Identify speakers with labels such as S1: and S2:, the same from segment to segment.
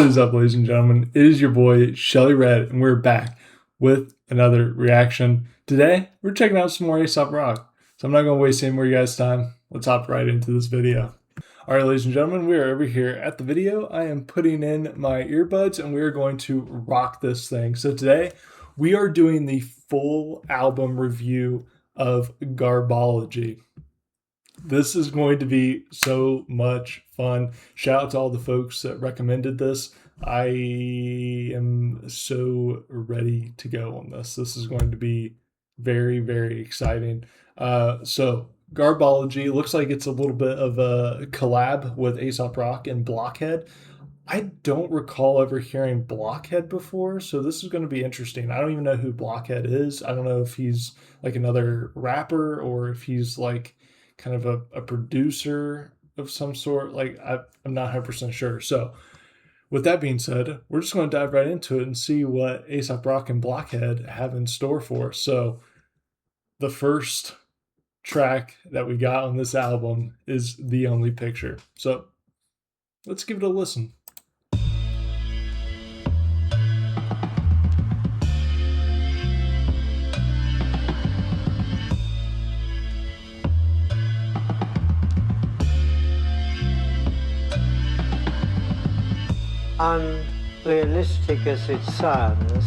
S1: What is up, ladies and gentlemen? It is your boy, Shelly Red, and we're back with another reaction. Today, we're checking out some more Aesop Rock. So I'm not going to waste any more of you guys' time. Let's hop right into this video. All right, ladies and gentlemen, we are over here at the video. I am putting in my earbuds, and we are going to rock this thing. So today, we are doing the full album review of Garbology. This is going to be so much fun. Shout out to all the folks that recommended this. I am so ready to go on this. This is going to be very, very exciting. So Garbology looks like it's a little bit of a collab with Aesop Rock and Blockhead. I don't recall ever hearing Blockhead before, so this is going to be interesting. I don't even know who Blockhead is. I don't know if he's like another rapper or if he's like kind of a producer of some sort. Like I'm not 100% sure. So with that being said, we're just going to dive right into it and see what Aesop Rock and Blockhead have in store for us. So the first track that we got on this album is The Only Picture. So let's give it a listen.
S2: Unrealistic as it sounds,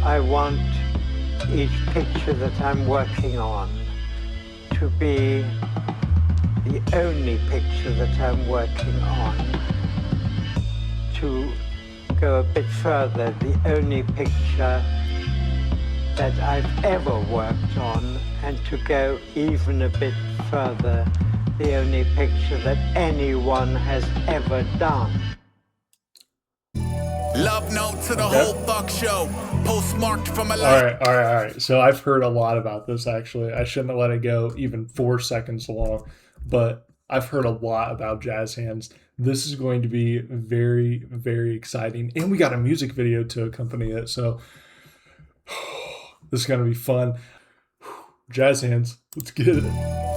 S2: I want each picture that I'm working on to be the only picture that I'm working on. To go a bit further, the only picture that I've ever worked on, and to go even a bit further, the only picture that anyone has ever done.
S3: Love note to the whole fuck show. Postmarked from a life.
S1: All right. So I've heard a lot about this, actually. I shouldn't have let it go even 4 seconds long, but I've heard a lot about Jazz Hands. This is going to be very, very exciting. And we got a music video to accompany it. So this is going to be fun. Jazz Hands, let's get it.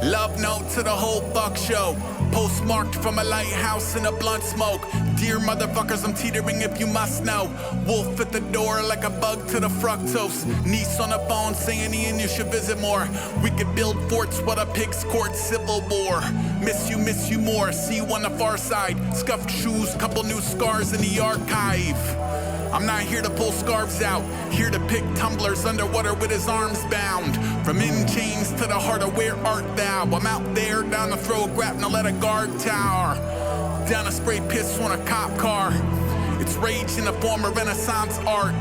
S3: Love note to the whole fuck show. Postmarked from a lighthouse in a blunt smoke. Dear motherfuckers, I'm teetering if you must know. Wolf at the door like a bug to the fructose. Niece on the phone saying Ian, you should visit more. We could build forts, what a pig's court civil war. Miss you more. See you on the far side. Scuffed shoes, couple new scars in the archive. I'm not here to pull scarves out, here to pick tumblers underwater with his arms bound. From in chains to the heart of where art thou? I'm out there down the throat, grappling at a guard tower. Down a spray piss on a cop car. It's rage in the form of Renaissance art.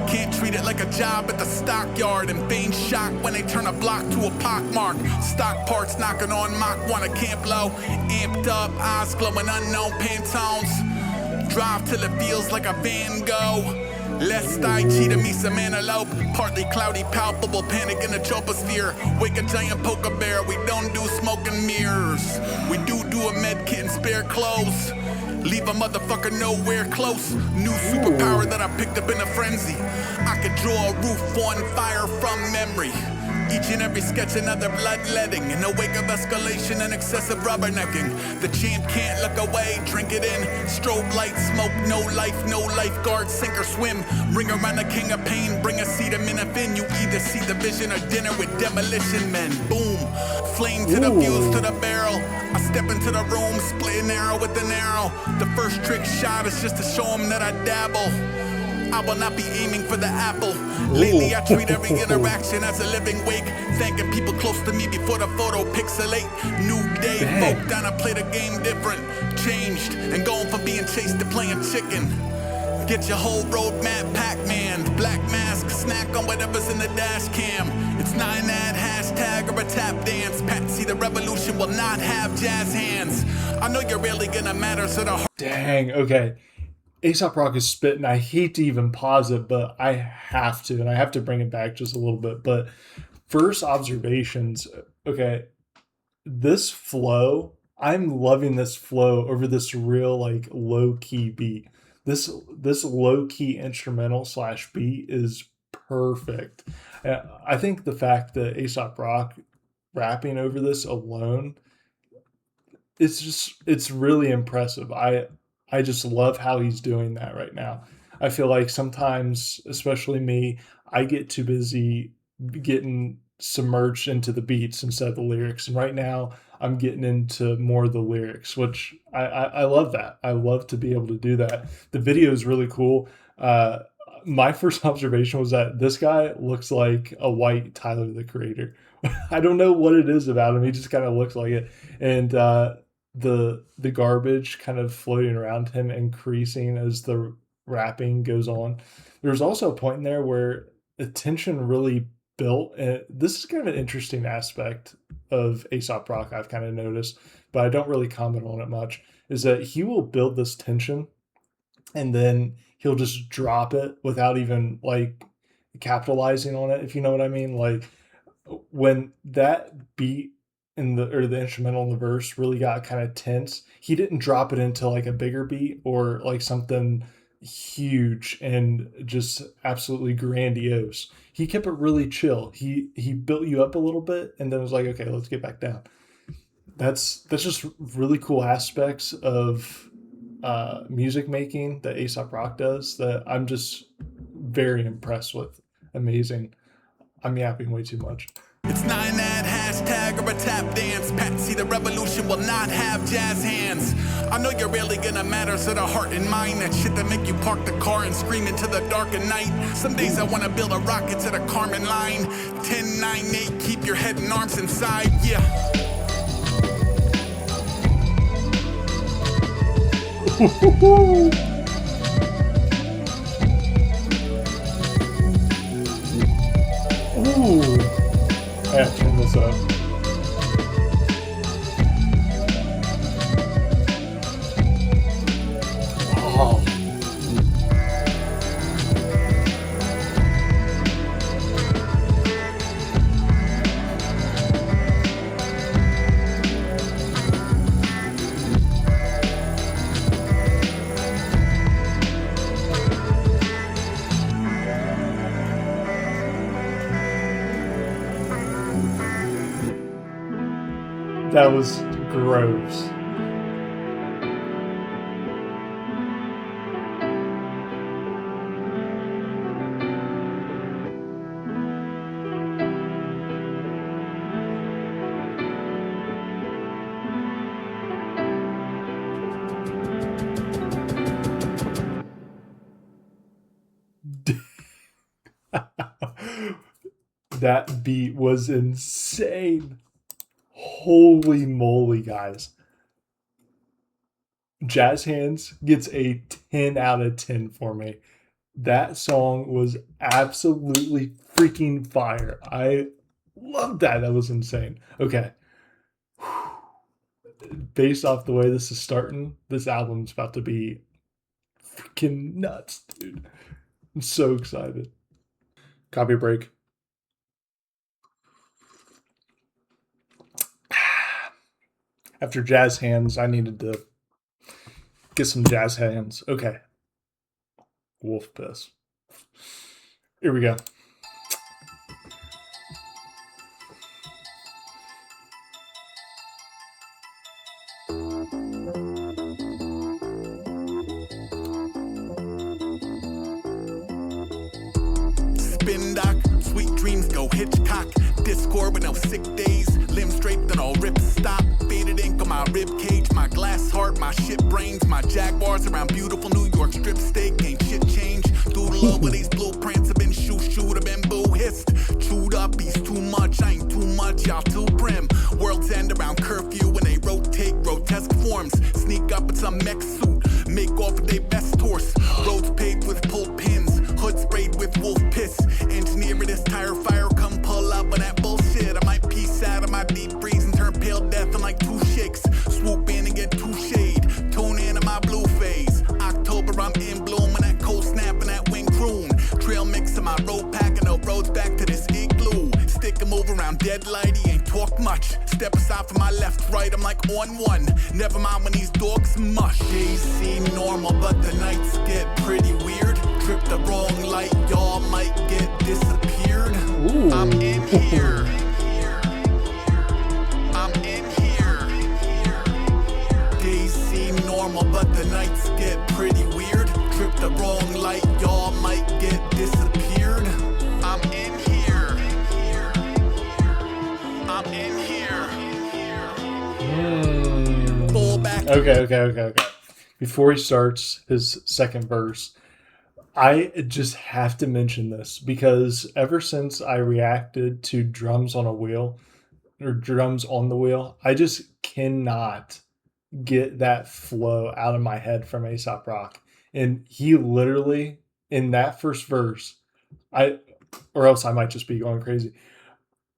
S3: Can't treat it like a job at the stockyard and feign shock when they turn a block to a pockmark. Stock parts knocking on Mach 1 at Camp Low. Amped up, eyes glowing unknown Pantones. Drive till it feels like a Van Gogh. Lest I cheat me some antelope. Partly cloudy, palpable panic in the troposphere. Wake a giant poker bear, we don't do smoke and mirrors. We do a med kit and spare clothes. Leave a motherfucker nowhere close. New superpower that I picked up in a frenzy. I could draw a roof on fire from memory. Each and every sketch another bloodletting. In the wake of escalation and excessive rubbernecking. The champ can't look away, drink it in. Strobe light, smoke, no lifeguard, sink or swim. Ring around the king of pain, bring a seat of minifin. You either see the vision or dinner with demolition men. Boom, flame to the fuse to the barrel. I step into the room, split an arrow with an arrow. The first trick shot is just to show him that I dabble. I will not be aiming for the apple. Lately I treat every interaction as a living wake. Thanking people close to me before the photo pixelate. New day, folk down, I play the game different. Changed, and going from being chased to playing chicken. Get your whole roadmap, Pac-Man. Black mask, snack on whatever's in the dash cam. It's not an ad, hashtag, or a tap dance. Patsy, the revolution will not have jazz hands. I know you're really gonna matter, so the
S1: Dang, okay. Aesop Rock is spitting. I hate to even pause it, but I have to, and I have to bring it back just a little bit. But first observations, okay, this flow, I'm loving this flow over this real like low-key beat. This low-key instrumental / beat is perfect. I think the fact that Aesop Rock rapping over this alone, it's really impressive. I just love how he's doing that right now. I feel like sometimes, especially me, I get too busy getting submerged into the beats instead of the lyrics. And right now, I'm getting into more of the lyrics, which I love that. I love to be able to do that. The video is really cool. My first observation was that this guy looks like a white Tyler the Creator. I don't know what it is about him. He just kind of looks like it. And the garbage kind of floating around him increasing as the rapping goes on. There's also a point in there where the tension really built, and this is kind of an interesting aspect of Aesop Rock I've kind of noticed, but I don't really comment on it much, is that he will build this tension and then he'll just drop it without even like capitalizing on it, if you know what I mean. Like when that beat in the or the instrumental in the verse really got kind of tense, he didn't drop it into like a bigger beat or like something huge and just absolutely grandiose. He kept it really chill. He built you up a little bit and then was like, okay, let's get back down. That's just really cool aspects of music making that Aesop Rock does that I'm just very impressed with. Amazing. I'm yapping way too much.
S3: It's not an ad, hashtag, or a tap dance. Patsy, the revolution will not have jazz hands. I know you're really gonna matter, so the heart and mind. That shit that make you park the car and scream into the dark of night. Some days I wanna build a rocket to the Carmen line. 10, 9, 8, keep your head and arms inside, yeah.
S1: Ooh. I have to turn this up. Oh. That was gross. That beat was insane. Holy moly, guys. Jazz Hands gets a 10 out of 10 for me. That song was absolutely freaking fire. I love that. That was insane. Okay. Based off the way this is starting, this album's about to be freaking nuts, dude. I'm so excited. Copy break. After Jazz Hands, I needed to get some Jazz Hands. Okay. Wolf Piss. Here we go.
S3: Spin doc, sweet dreams go Hitchcock. Discord with no sick days. Limbs draped and all rips stop. Faded ink on my rib cage. My glass heart, my shit brains. My Jaguars around beautiful New York strip steak. Ain't shit change. Doodle over these blueprints have been shoot have been boo hissed. Chewed up, he's too much. I ain't too much, y'all too prim. World's end around curfew when they rotate grotesque forms. Sneak up in some mech suit. Make off with their best horse. Roads paved with pulled pins. Hood sprayed with wolf piss. Engineer this tire fire, come pull up on that bullshit. I might piece out of my deep freeze and turn pale death in like 2 shakes. Swoop in and get 2 shade. Tune in to my blue phase. October, I'm in bloom and that cold snap and that wing croon. Trail mix in my road pack and the roads back to this igloo. Stick him over around dead light, he ain't talk much. Step aside from my left, right, I'm like on one. Never mind when these dogs mush. Days seem normal, but the nights get pretty weird. Trip the wrong light, y'all might get disappeared.
S1: Ooh.
S3: I'm in here. I'm in here. Days seem normal, but the nights get
S1: Okay. Before he starts his second verse, I just have to mention this because ever since I reacted to drums on a wheel or drums on the wheel, I just cannot get that flow out of my head from Aesop Rock. And he literally, in that first verse, or else I might just be going crazy.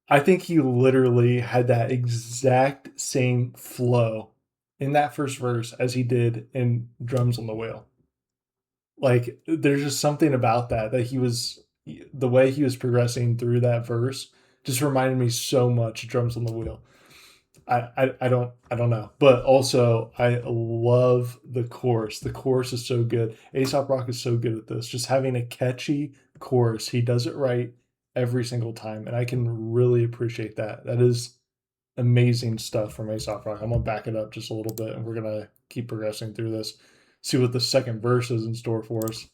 S1: I think he literally had that exact same flow in that first verse as he did in Drums on the Wheel. Like, there's just something about that the way he was progressing through that verse just reminded me so much of Drums on the Wheel. I don't know, but also I love the chorus. The chorus is so good. Aesop Rock is so good at this. Just having a catchy chorus, he does it right every single time, and I can really appreciate that. That is amazing stuff from Aesop Rock. I'm gonna back it up just a little bit, and we're gonna keep progressing through this. See what the second verse is in store for us.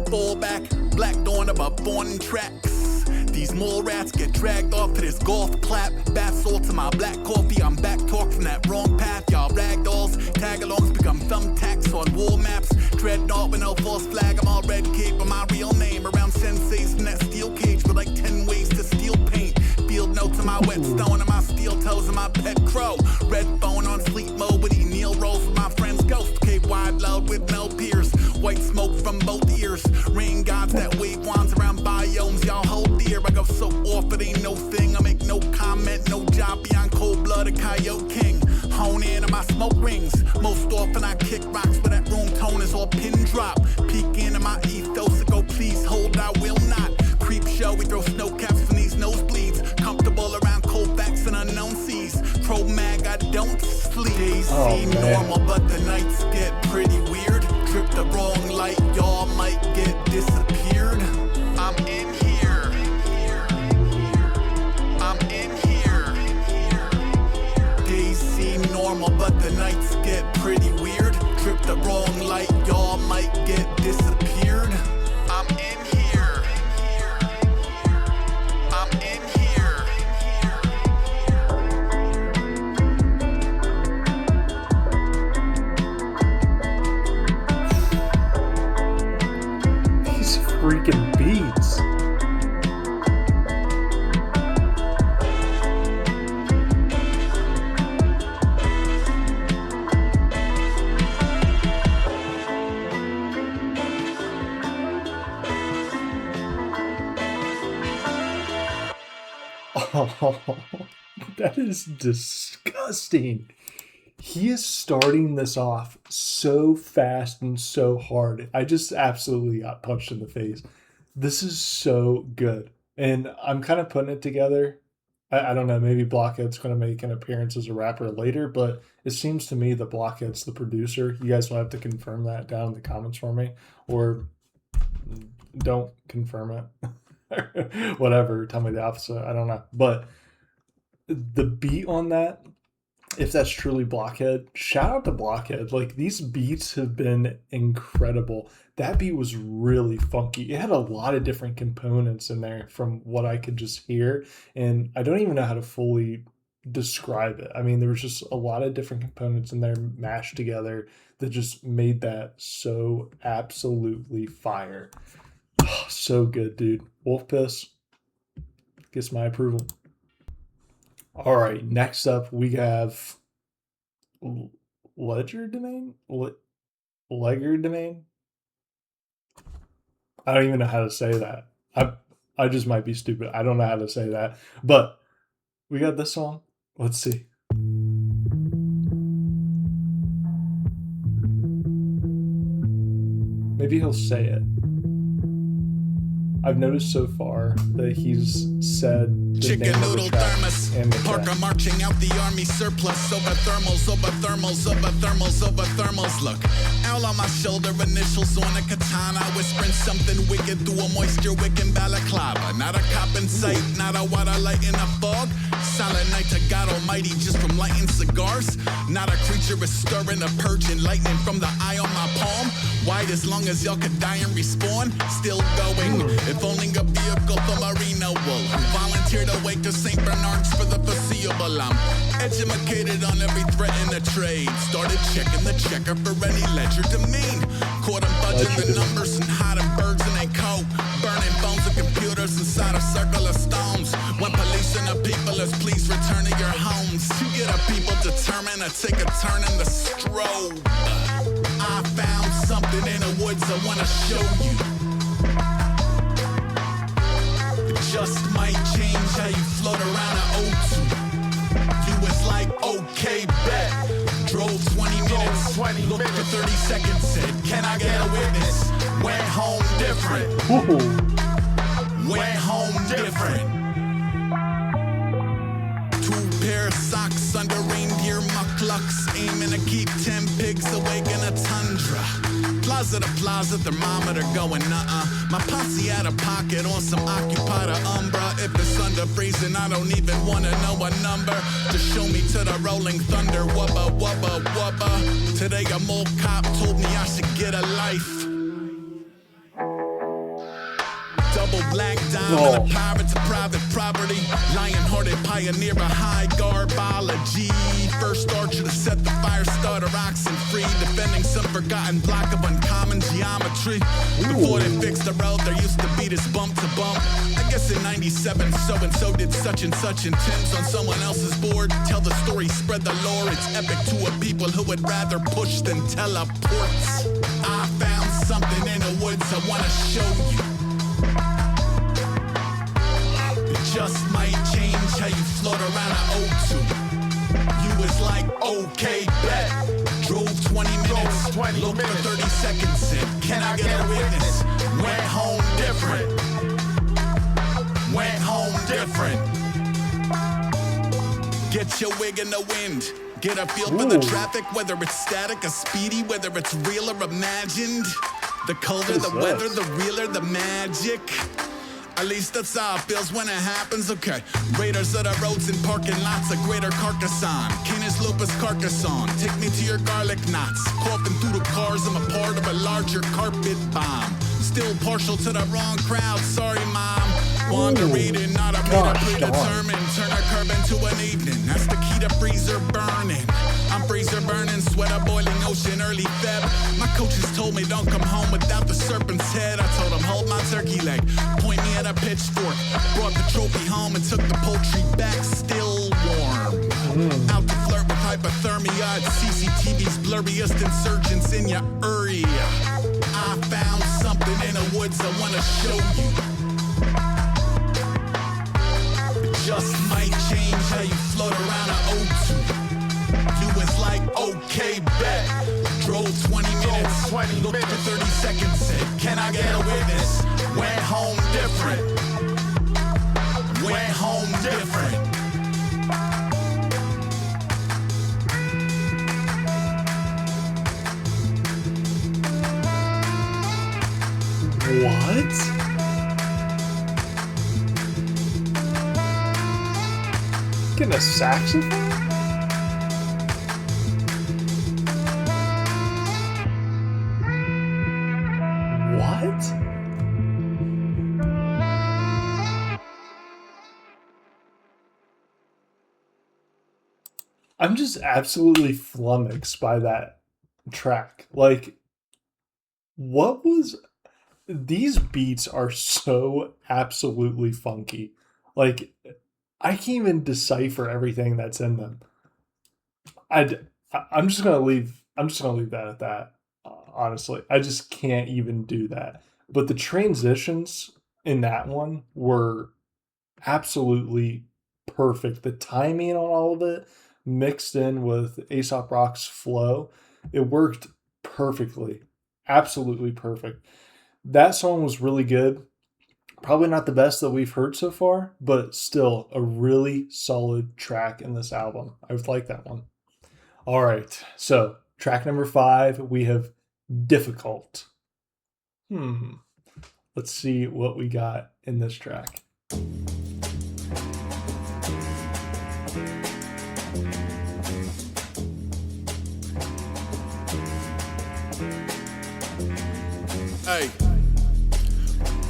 S3: Fullback, black dawn above born tracks. These mole rats get dragged off to this golf clap. Bath salts in my black coffee. I'm back talk from that wrong path. Y'all ragdolls, tag-alongs become thumbtacks on wall maps. Dreadnought with no false flag. I'm all red cape with my real name. Around senseis from that steel cage with like 10 ways to steal paint. Field notes in my whetstone and my steel toes and my pet crow. Red phone on sleep mode with Neil rolls with my friend's ghost. Cape wide loud with no peers. White smoke from both ears. Rain gods that wave wands around biomes. Y'all hold dear. I go so off it ain't no thing. I make no comment, no job beyond cold blood. A coyote king. Hone in on my smoke rings. Most often I kick rocks, but that room tone is all pin drop. Peek into my ethos. Go please hold. I will not. Creep show. We throw snow caps from these nosebleeds. Comfortable around cold facts and unknown seas. Pro mag, I don't sleep. Days seem normal, but the nights get pretty weird. Trip the wrong light, y'all might get disappeared. I'm in here. I'm in here. Days seem normal, but the nights get pretty weird. Trip the wrong light, y'all might get disappeared. I'm in here. I'm in here.
S1: These freaking beats. Oh, that is disgusting. He is starting this off so fast and so hard. I just absolutely got punched in the face. This is so good. And I'm kind of putting it together. I don't know, maybe Blockhead's going to make an appearance as a rapper later, but it seems to me that Blockhead's the producer. You guys will have to confirm that down in the comments for me, or don't confirm it. Whatever, tell me the opposite. I don't know. But the beat on that, if that's truly Blockhead, shout out to Blockhead. Like, these beats have been incredible. That beat was really funky. It had a lot of different components in there from what I could just hear, and I don't even know how to fully describe it. I mean, there was just a lot of different components in there mashed together that just made that so absolutely fire. Oh, so good, dude. Wolf Piss gets my approval. All right, next up we have Legerdemain? Legerdemain? I don't even know how to say that. I just might be stupid. I don't know how to say that. But we got this song. Let's see. Maybe he'll say it. I've noticed so far that he's said the
S3: Chicken
S1: name of
S3: noodle
S1: the track
S3: thermos.
S1: and the
S3: Parker
S1: track.
S3: marching out the army surplus. Over thermals, over thermals, over thermals, over thermals. Look, owl on my shoulder, initials on a katana. Whispering something wicked through a moisture wicking balaclava. Not a cop in sight, not a water light in a fog. Silent night to God Almighty just from lighting cigars. Not a creature is stirring, a purging lightning from the eye on my palm. Wide as long as y'all could die and respawn. Still going, if only a vehicle for merino wool. Volunteer to wake to St. Bernard's for the foreseeable. I'm Educated on every threat in the trade. Started checking the checker for any ledger demean. Caught them fudging the numbers and hiding birds in their coat. Burning phones and computers inside a circle of stones. When policing the people is please return to your homes. To get a people determined to take a turn in the strobe. I found something in the woods I wanna show you. It just might change how you float around an O2. You was like, okay, bet. Drove 20 minutes, looked for 30 seconds, said, can I get a witness? Went home different. Went home different. 2 pair of socks under reindeer mucklucks, aiming to keep 10 pigs awake in a tundra. Plaza to plaza, thermometer going My posse out of pocket on some occupied Umbra. If it's under freezing, I don't even wanna know a number. Just show me to the rolling thunder. Wubba, wubba, wubba. Today a mole cop told me I should get a life. Double black diamond, a pirate to private property. Lion-hearted pioneer of high garbology. First archer to set the fire starter oxen free. Defending some forgotten block of uncommon geometry. Before they fixed the road, there used to be this bump to bump. I guess in 97, so-and-so did such and such. And Tim's on someone else's board. Tell the story, spread the lore. It's epic to a people who would rather push than teleports. I found something in the woods I wanna show you. Just might change how you float around an O2. You was like, okay, bet. Drove 20 minutes, looked for 30 seconds, said, can I get a witness? Went home different. Went home different. Get your wig in the wind. Get a feel for the traffic, whether it's static or speedy, whether it's real or imagined. The colder the weather, the realer the magic. At least that's how it feels when it happens, okay. Raiders of the roads and parking lots, a greater Carcassonne. Canis lupus Carcassonne, take me to your garlic knots. Coughing through the cars, I'm a part of a larger carpet bomb. Still partial to the wrong crowd, sorry mom. Wander reading, not a meter predetermined. Turn a curb into an evening, that's the key to freezer burning. I'm freezer burning, sweater boiling ocean, early Feb. My coaches told me don't come home without the serpent's head. I told them hold my turkey leg, point me at a pitchfork. Brought the trophy home and took the poultry back, still warm. Out to flirt with hypothermia, it's CCTV's blurriest insurgents in your area. I found something in the woods I wanna show you. Just might change how you float around an O2. You was like, okay, bet. Drove 20 minutes, looked for 30 seconds, said, can I get a witness? Went home different. Went home different.
S1: What? Getting a saxophone? What? I'm just absolutely flummoxed by that track. Like, what was... These beats are so absolutely funky. Like, I can't even decipher everything that's in them. I'm just gonna leave that at that. Honestly, I just can't even do that. But the transitions in that one were absolutely perfect. The timing on all of it, mixed in with Aesop Rock's flow, it worked perfectly. Absolutely perfect. That song was really good. Probably not the best that we've heard so far, but still a really solid track in this album. I would like that one. All right, so track number 5, we have Difficult. Let's see what we got in this track.
S3: Hey.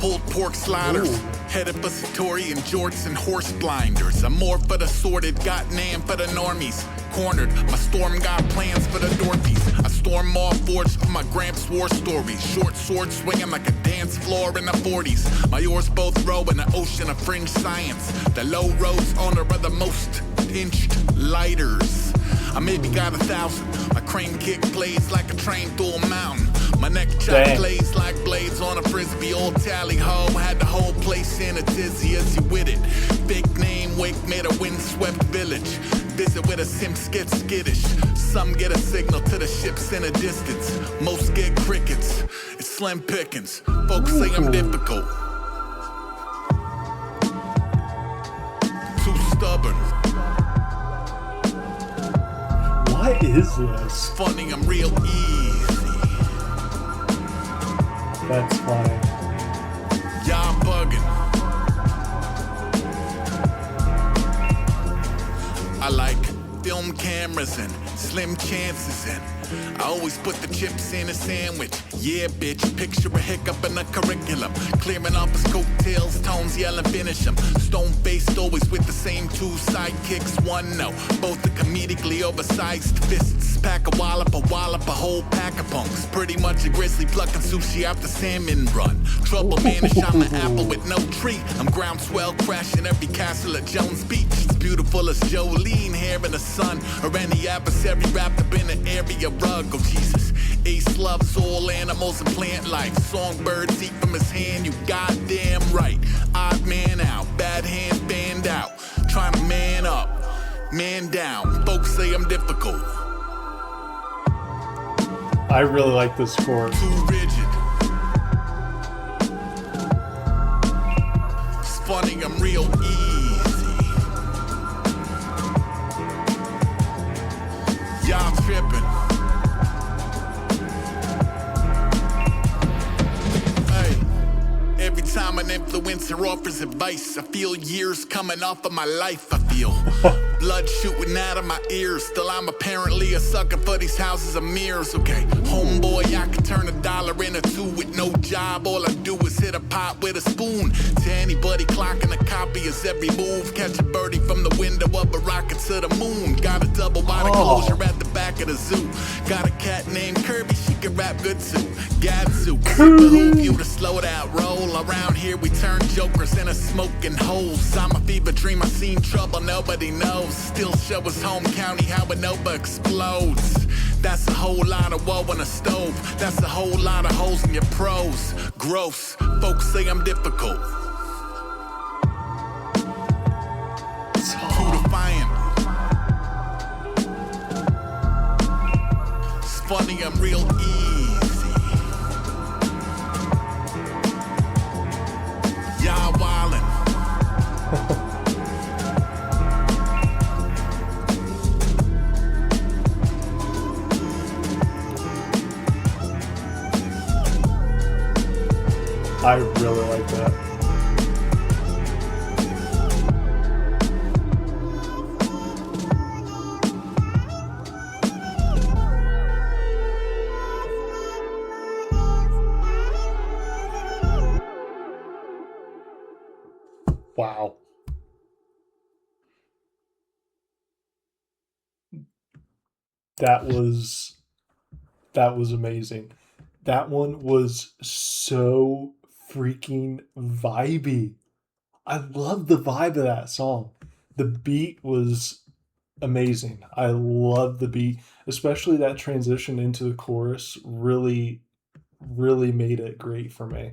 S3: Pulled pork sliders, Headed for Satori and jorts and horse blinders. I'm more for the sorted, got Nam for the normies. Cornered, my storm got plans for the Dorothies. I storm all forged for my Gramps war stories. Short sword swinging like a dance floor in the 40s. My oars both row in an ocean of fringe science. The low roads owner of the most pinched lighters. I maybe got 1,000. My crane kick blades like a train through a mountain. My neck chop blades like blades on a frisbee. Old tally ho had the whole place in a dizzy as you with it. Big name wake made a windswept village. Visit with a simps get skittish. Some get a signal to the ships in a distance. Most get crickets. It's slim pickings. Folks say I'm difficult. Too stubborn.
S1: What is this?
S3: Funny, I'm real easy.
S1: That's funny.
S3: Y'all bugging. I like film cameras and slim chances, and I always put the chips in a sandwich. Yeah, bitch, picture a hiccup in the curriculum. Clearing off his coattails, tones yelling, finish him. Stone-faced, always with the same two sidekicks, one no. Both the comedically oversized fists. Pack a wallop, a whole pack of punks. Pretty much a grizzly plucking sushi out the salmon run. Trouble vanish, I'm an apple with no tree. I'm groundswell crashing every castle at Jones Beach. It's beautiful as Jolene here in the sun. Or any adversary wrapped up in an area rug. Oh Jesus, Ace loves all animals and plant life. Songbirds eat from his hand, you goddamn right. Odd man out, bad hand banned out. Trying to man up, man down. Folks say I'm difficult.
S1: I really like this chorus.
S3: Too rigid. It's funny, I'm real easy. Y'all tripping. Every time an influencer offers advice, I feel years coming off of my life. I feel blood shooting out of my ears. Still, I'm apparently a sucker for these houses of mirrors. Okay, homeboy, I can turn $1 into two with no job. All I do is hit a pot with a spoon. To anybody clocking a copy is every move. Catch a birdie from the window of a rocket to the moon. Got a double wide enclosure at the back of the zoo. Got a cat named Kirby, she can rap good too. Gadzoo, behoove you to slow that roll. Around here we turn jokers into smoking holes. I'm a fever dream, I seen trouble nobody knows. Still show us home county how a Nova explodes. That's a whole lot of woe on a stove. That's a whole lot of holes in your prose. Gross, folks say I'm difficult. Too defiant. It's funny, I'm real easy. Y'all wildin'.
S1: I really like that. Wow. That was amazing. That one was so freaking vibey. I love the vibe of that song. The beat was amazing. I love the beat, especially that transition into the chorus really made it great for me.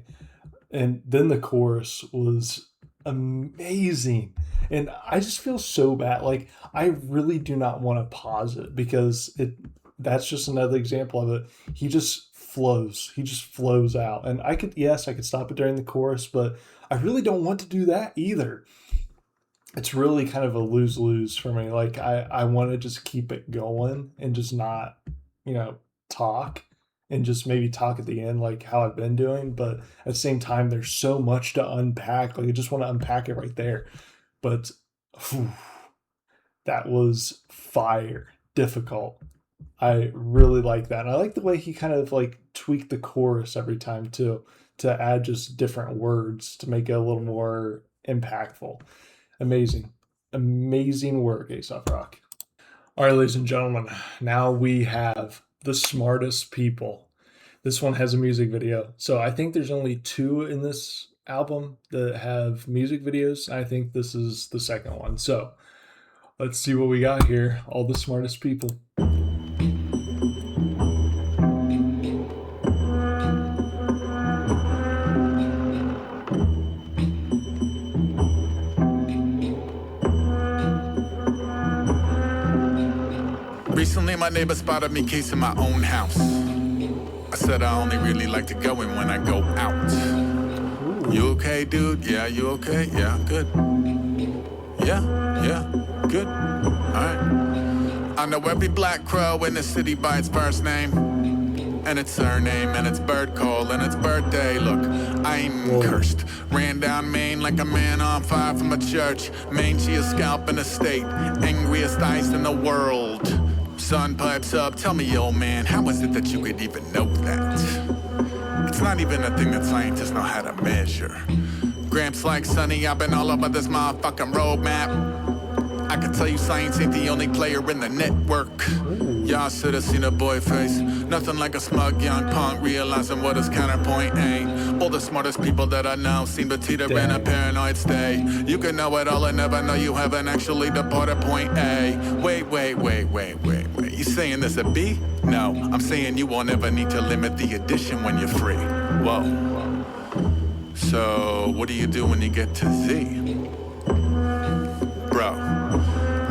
S1: And then the chorus was amazing. And I just feel so bad. Like, I really do not want to pause it because that's just another example of it. He just flows. He just flows out. And I could stop it during the chorus, but I really don't want to do that either. It's really kind of a lose-lose for me. Like, I want to just keep it going and just not, talk, and just maybe talk at the end like how I've been doing. But at the same time, there's so much to unpack. Like, I just want to unpack it right there. But that was fire. Difficult. I really like that. And I like the way he kind of like tweaked the chorus every time too. to add just different words to make it a little more impactful. Amazing work, Aesop Rock. All right, ladies and gentlemen, now we have The Smartest People. This one has a music video. So I think there's only 2 in this album that have music videos. I think this is the second one. So let's see what we got here. All the Smartest People.
S3: Recently, my neighbor spotted me casing my own house. I said I only really like to go in when I go out. You okay, dude? Yeah, you okay? Yeah, good. Yeah, good. Alright. I know every black crow in the city by its first name, and its surname, and its bird call, and its birthday. Look, I ain't cursed. Ran down Maine like a man on fire from a church. Mangiest scalp in the state, angriest ice in the world. Sun pipes up, tell me, old man, how is it that you could even know that? It's not even a thing that scientists know how to measure. Gramps like Sonny, I've been all over this motherfucking roadmap. I can tell you science ain't the only player in the network. Y'all should have seen a boy face. Nothing like a smug young punk realizing what his counterpoint ain't. All the smartest people that I know seem to teeter in a paranoid state. You can know it all and never know you haven't actually departed point A. Wait. You saying this a B? No, I'm saying you won't ever need to limit the addition when you're free. Whoa. So, what do you do when you get to Z? Bro.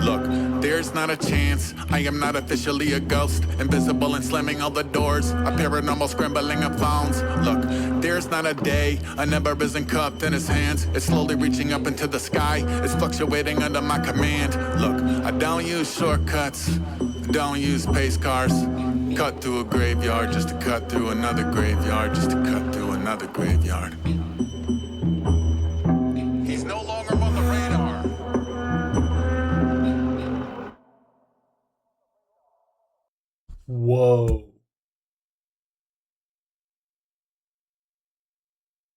S3: Look, there's not a chance. I am not officially a ghost, invisible and slamming all the doors, a paranormal scrambling of phones. Look, there's not a day a number isn't cupped in his hands. It's slowly reaching up into the sky. It's fluctuating under my command. Look, I don't use shortcuts, don't use pace cars. Cut through a graveyard just to cut through another graveyard, just to cut through another graveyard. He's no longer on the radar.
S1: Whoa.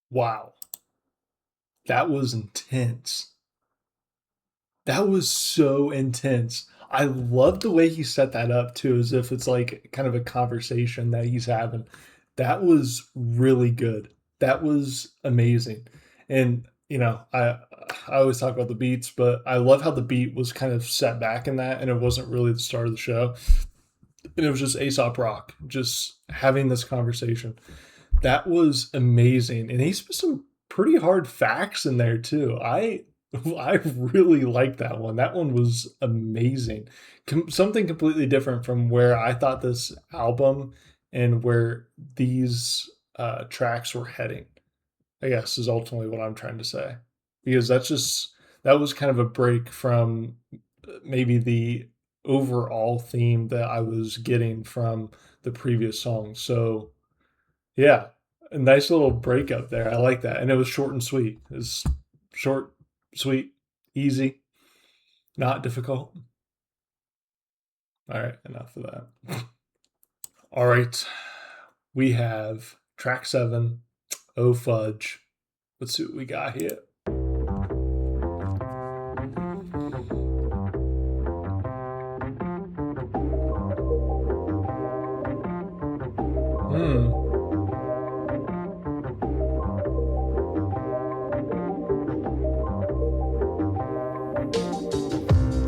S1: Wow. That was intense. That was so intense. I love the way he set that up too, as if it's like kind of a conversation that he's having. That was really good. That was amazing. And I always talk about the beats, but I love how the beat was kind of set back in that, and it wasn't really the start of the show. And it was just Aesop Rock, just having this conversation. That was amazing. And he's put some pretty hard facts in there too. I really liked that one. That one was amazing. Something completely different from where I thought this album and where these tracks were heading, I guess, is ultimately what I'm trying to say. Because that was kind of a break from maybe the overall theme that I was getting from the previous song. So yeah, a nice little breakup there. I like that. And it was short and sweet. It's short, sweet, easy, not difficult. All right, enough of that. All right, we have track 7, Oh Fudge. Let's see what we got here.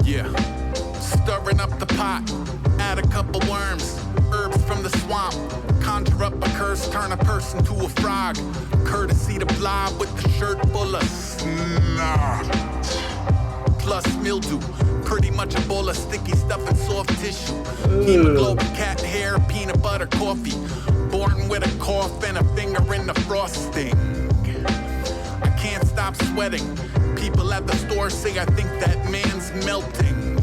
S3: Yeah, stirring up the pot, add a couple worms, herbs from the swamp, conjure up a curse, turn a person to a frog, courtesy to blob with the shirt full of snot, plus mildew, pretty much a bowl of sticky stuff and soft tissue, hemoglobin, cat hair, peanut butter, coffee, born with a cough and a finger in the frosting. I can't stop sweating. People at the store say I think that man's melting.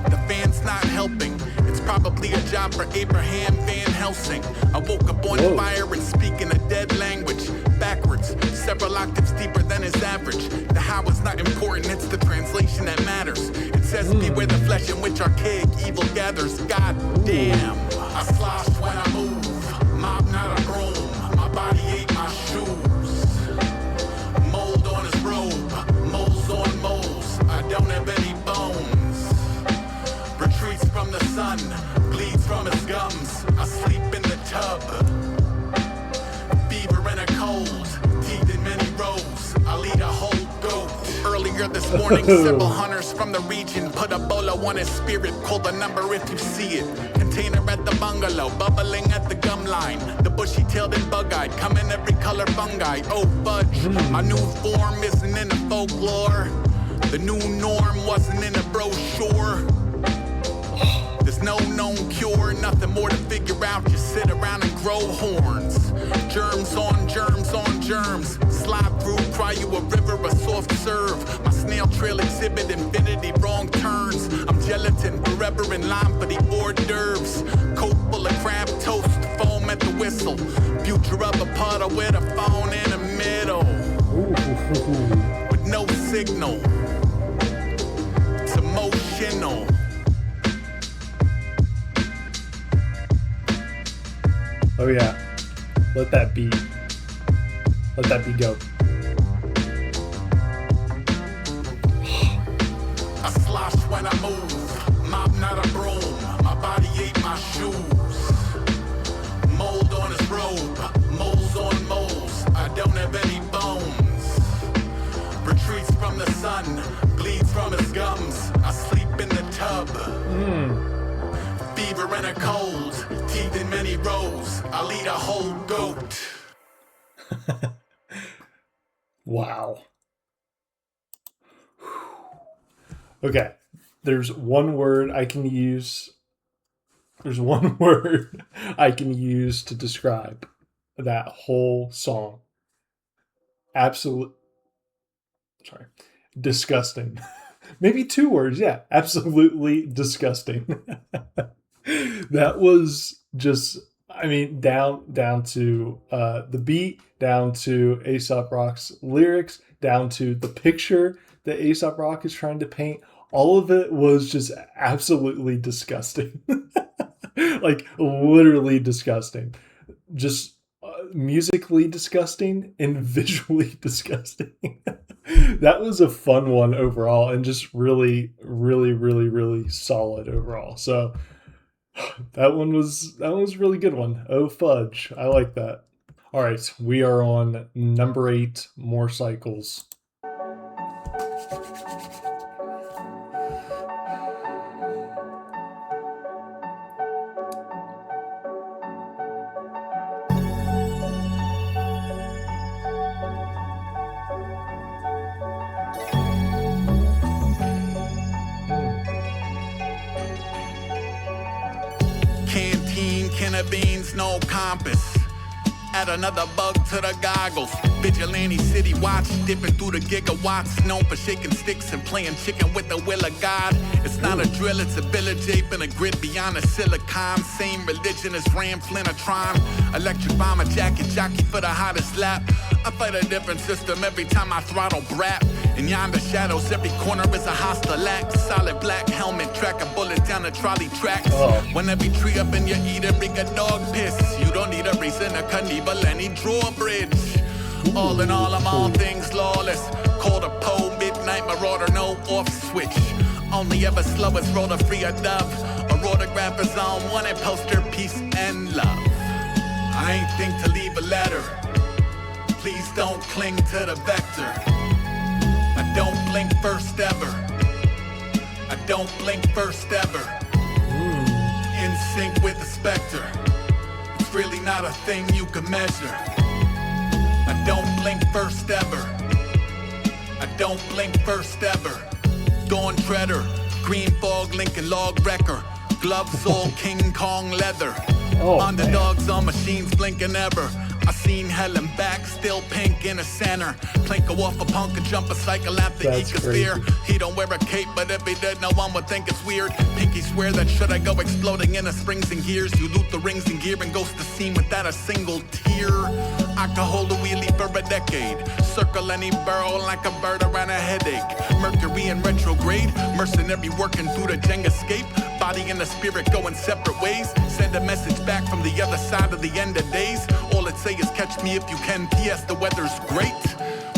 S3: The fan's not helping. It's probably a job for Abraham Van Helsing. I woke up on fire and speaking a dead language. Backwards, several octaves deeper than his average. The how is not important, it's the translation that matters. It says beware the flesh in which archaic evil gathers. God damn, I slosh when I move. Mob not a broom. My body ate my Earlier this morning, several hunters from the region put a bolo on his spirit. Call the number if you see it. Container at the bungalow, bubbling at the gum line. The bushy-tailed and bug-eyed, come in every color fungi. Oh fudge, my new form isn't in the folklore. The new norm wasn't in a brochure. There's no known cure, nothing more to figure out. Just sit around and grow horns. Germs on germs on germs. Slide through, cry you a river, a soft serve. My snail trail exhibit infinity wrong turns. I'm gelatin, forever in line for the hors d'oeuvres. Coat full of crab toast, foam at the whistle. Future of a puddle with a phone in the middle. With no signal. It's emotional.
S1: Oh yeah, let that beat go.
S3: I slosh when I move, mop not a broom. My body ate my shoes. Mold on his robe, moles on moles. I don't have any bones. Retreats from the sun, bleeds from his gums. I sleep in the tub. Fever and a cold, teeth in many rows. I'll eat a whole goat.
S1: Wow. Okay, there's one word I can use. There's one word I can use to describe that whole song. Disgusting. Maybe two words, yeah. Absolutely disgusting. That was just, I mean, down to the beat, down to Aesop Rock's lyrics, down to the picture that Aesop Rock is trying to paint. All of it was just absolutely disgusting. Like, literally disgusting. Just musically disgusting and visually disgusting. That was a fun one overall, and just really, really, really, really solid overall. So that one was a really good one. Oh fudge, I like that. All right, we are on number 8, more cycles.
S3: Canteen, can of beans, no compass. Add another bug to the goggles. Vigilante city watch, dipping through the gigawatts. Known for shaking sticks and playing chicken with the will of God. It's not a drill, it's a village ape in a grid beyond the silicon. Same religion as Ram Flynn or Tron. Electric bomber jacket, jockey for the hottest lap. I fight a different system every time I throttle brap. In yonder shadows, every corner is a hostile act. Solid black helmet, track a bullet down the trolley tracks. When every tree up in your eater bring a dog piss. You don't need a reason to Carnival any drawbridge. All in all, I'm all things lawless. Called a pole, midnight marauder, no off switch. Only ever slow as roll to free a dove. A autograph is on one and poster peace and love. I ain't think to leave a letter. Please don't cling to the vector. I don't blink first ever. I don't blink first ever. In sync with the specter. It's really not a thing you can measure. I don't blink first ever. I don't blink first ever. Dawn treader, green fog, Lincoln log wrecker. Gloves all King Kong leather. Underdogs on machines blinking ever. I seen hell and back, still pink in the center. Plank go off a punk and jump a cycle at the ecosphere. He don't wear a cape, but if he did, no one would think it's weird. Pinky swear that should I go exploding in the springs and gears. You loot the rings and gear and ghost the scene without a single tear. I could hold a wheelie for a decade. Circle any burrow like a bird around a headache. Mercury in retrograde, mercenary working through the Jenga scape. Body and the spirit going separate ways. Send a message back from the other side of the end of days. All it say is catch me if you can. P.S. the weather's great.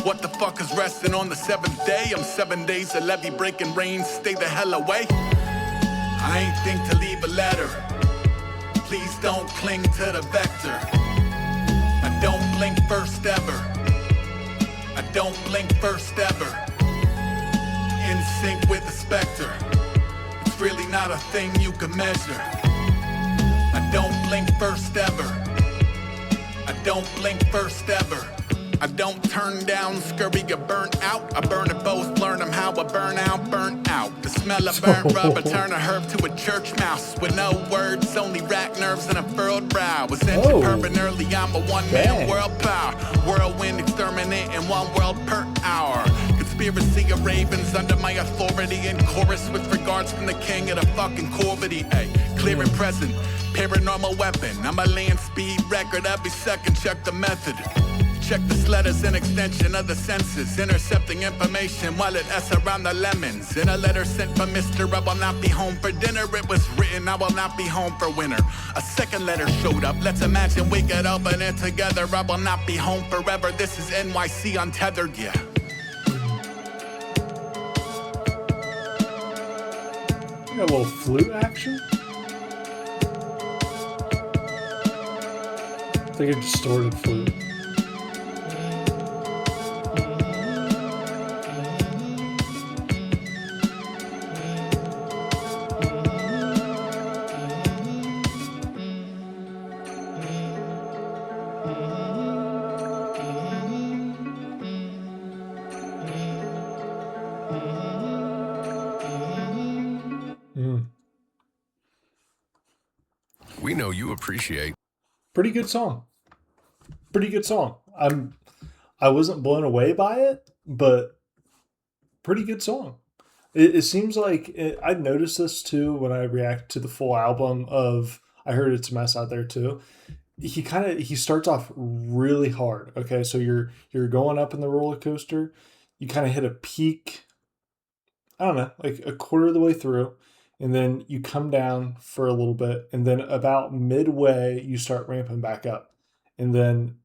S3: What the fuck is resting on the 7th day? I'm 7 days of levee breaking rain. Stay the hell away. I ain't think to leave a letter. Please don't cling to the vector. I don't blink first ever. I don't blink first ever. sync with the specter. It's really not a thing you can measure. I don't blink first ever. I don't blink first ever. I don't turn down, scurry, get burnt out. I burn it both, learn them how I burn out, burnt out. The smell of burnt rubber turn a herb to a church mouse. With no words, only rack nerves and a furrowed brow. Ascension purping early, I'm a one-man world power. Whirlwind exterminating 1 world per hour. Conspiracy of ravens under my authority in chorus with regards from the king of the fucking corvity. Ay, clear and present, paranormal weapon. I'm a land speed record every second, check the method. Check this letter's an extension of the senses, intercepting information while it S around the lemons. In a letter sent from Mr. I will not be home for dinner. It was written, I will not be home for winter. A second letter showed up, let's imagine we could open it together. I will not be home forever, this is NYC Untethered, yeah.
S1: Got a little flute action. It's like a distorted flute.
S4: We know you appreciate.
S1: Pretty good song. Pretty good song. I wasn't blown away by it, but pretty good song. It seems like I'd noticed this too when I react to the full album of I Heard It's a Mess Out There too. He starts off really hard. Okay, so you're going up in the roller coaster. You kind of hit a peak. I don't know, like a quarter of the way through. And then you come down for a little bit, and then about midway, you start ramping back up. And then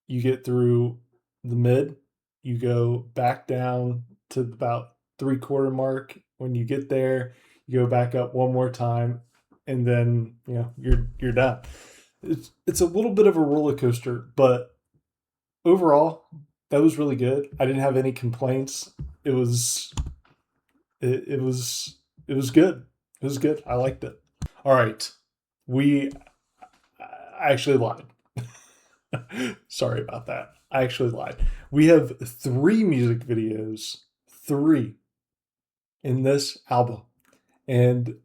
S1: you get through the mid, you go back down to about 3/4 mark. When you get there, you go back up one more time, and then you're done. It's a little bit of a roller coaster, but overall, that was really good. I didn't have any complaints. It was good. It was good. I liked it. All right. I actually lied. Sorry about that. I actually lied. We have 3 music videos, 3 in this album. And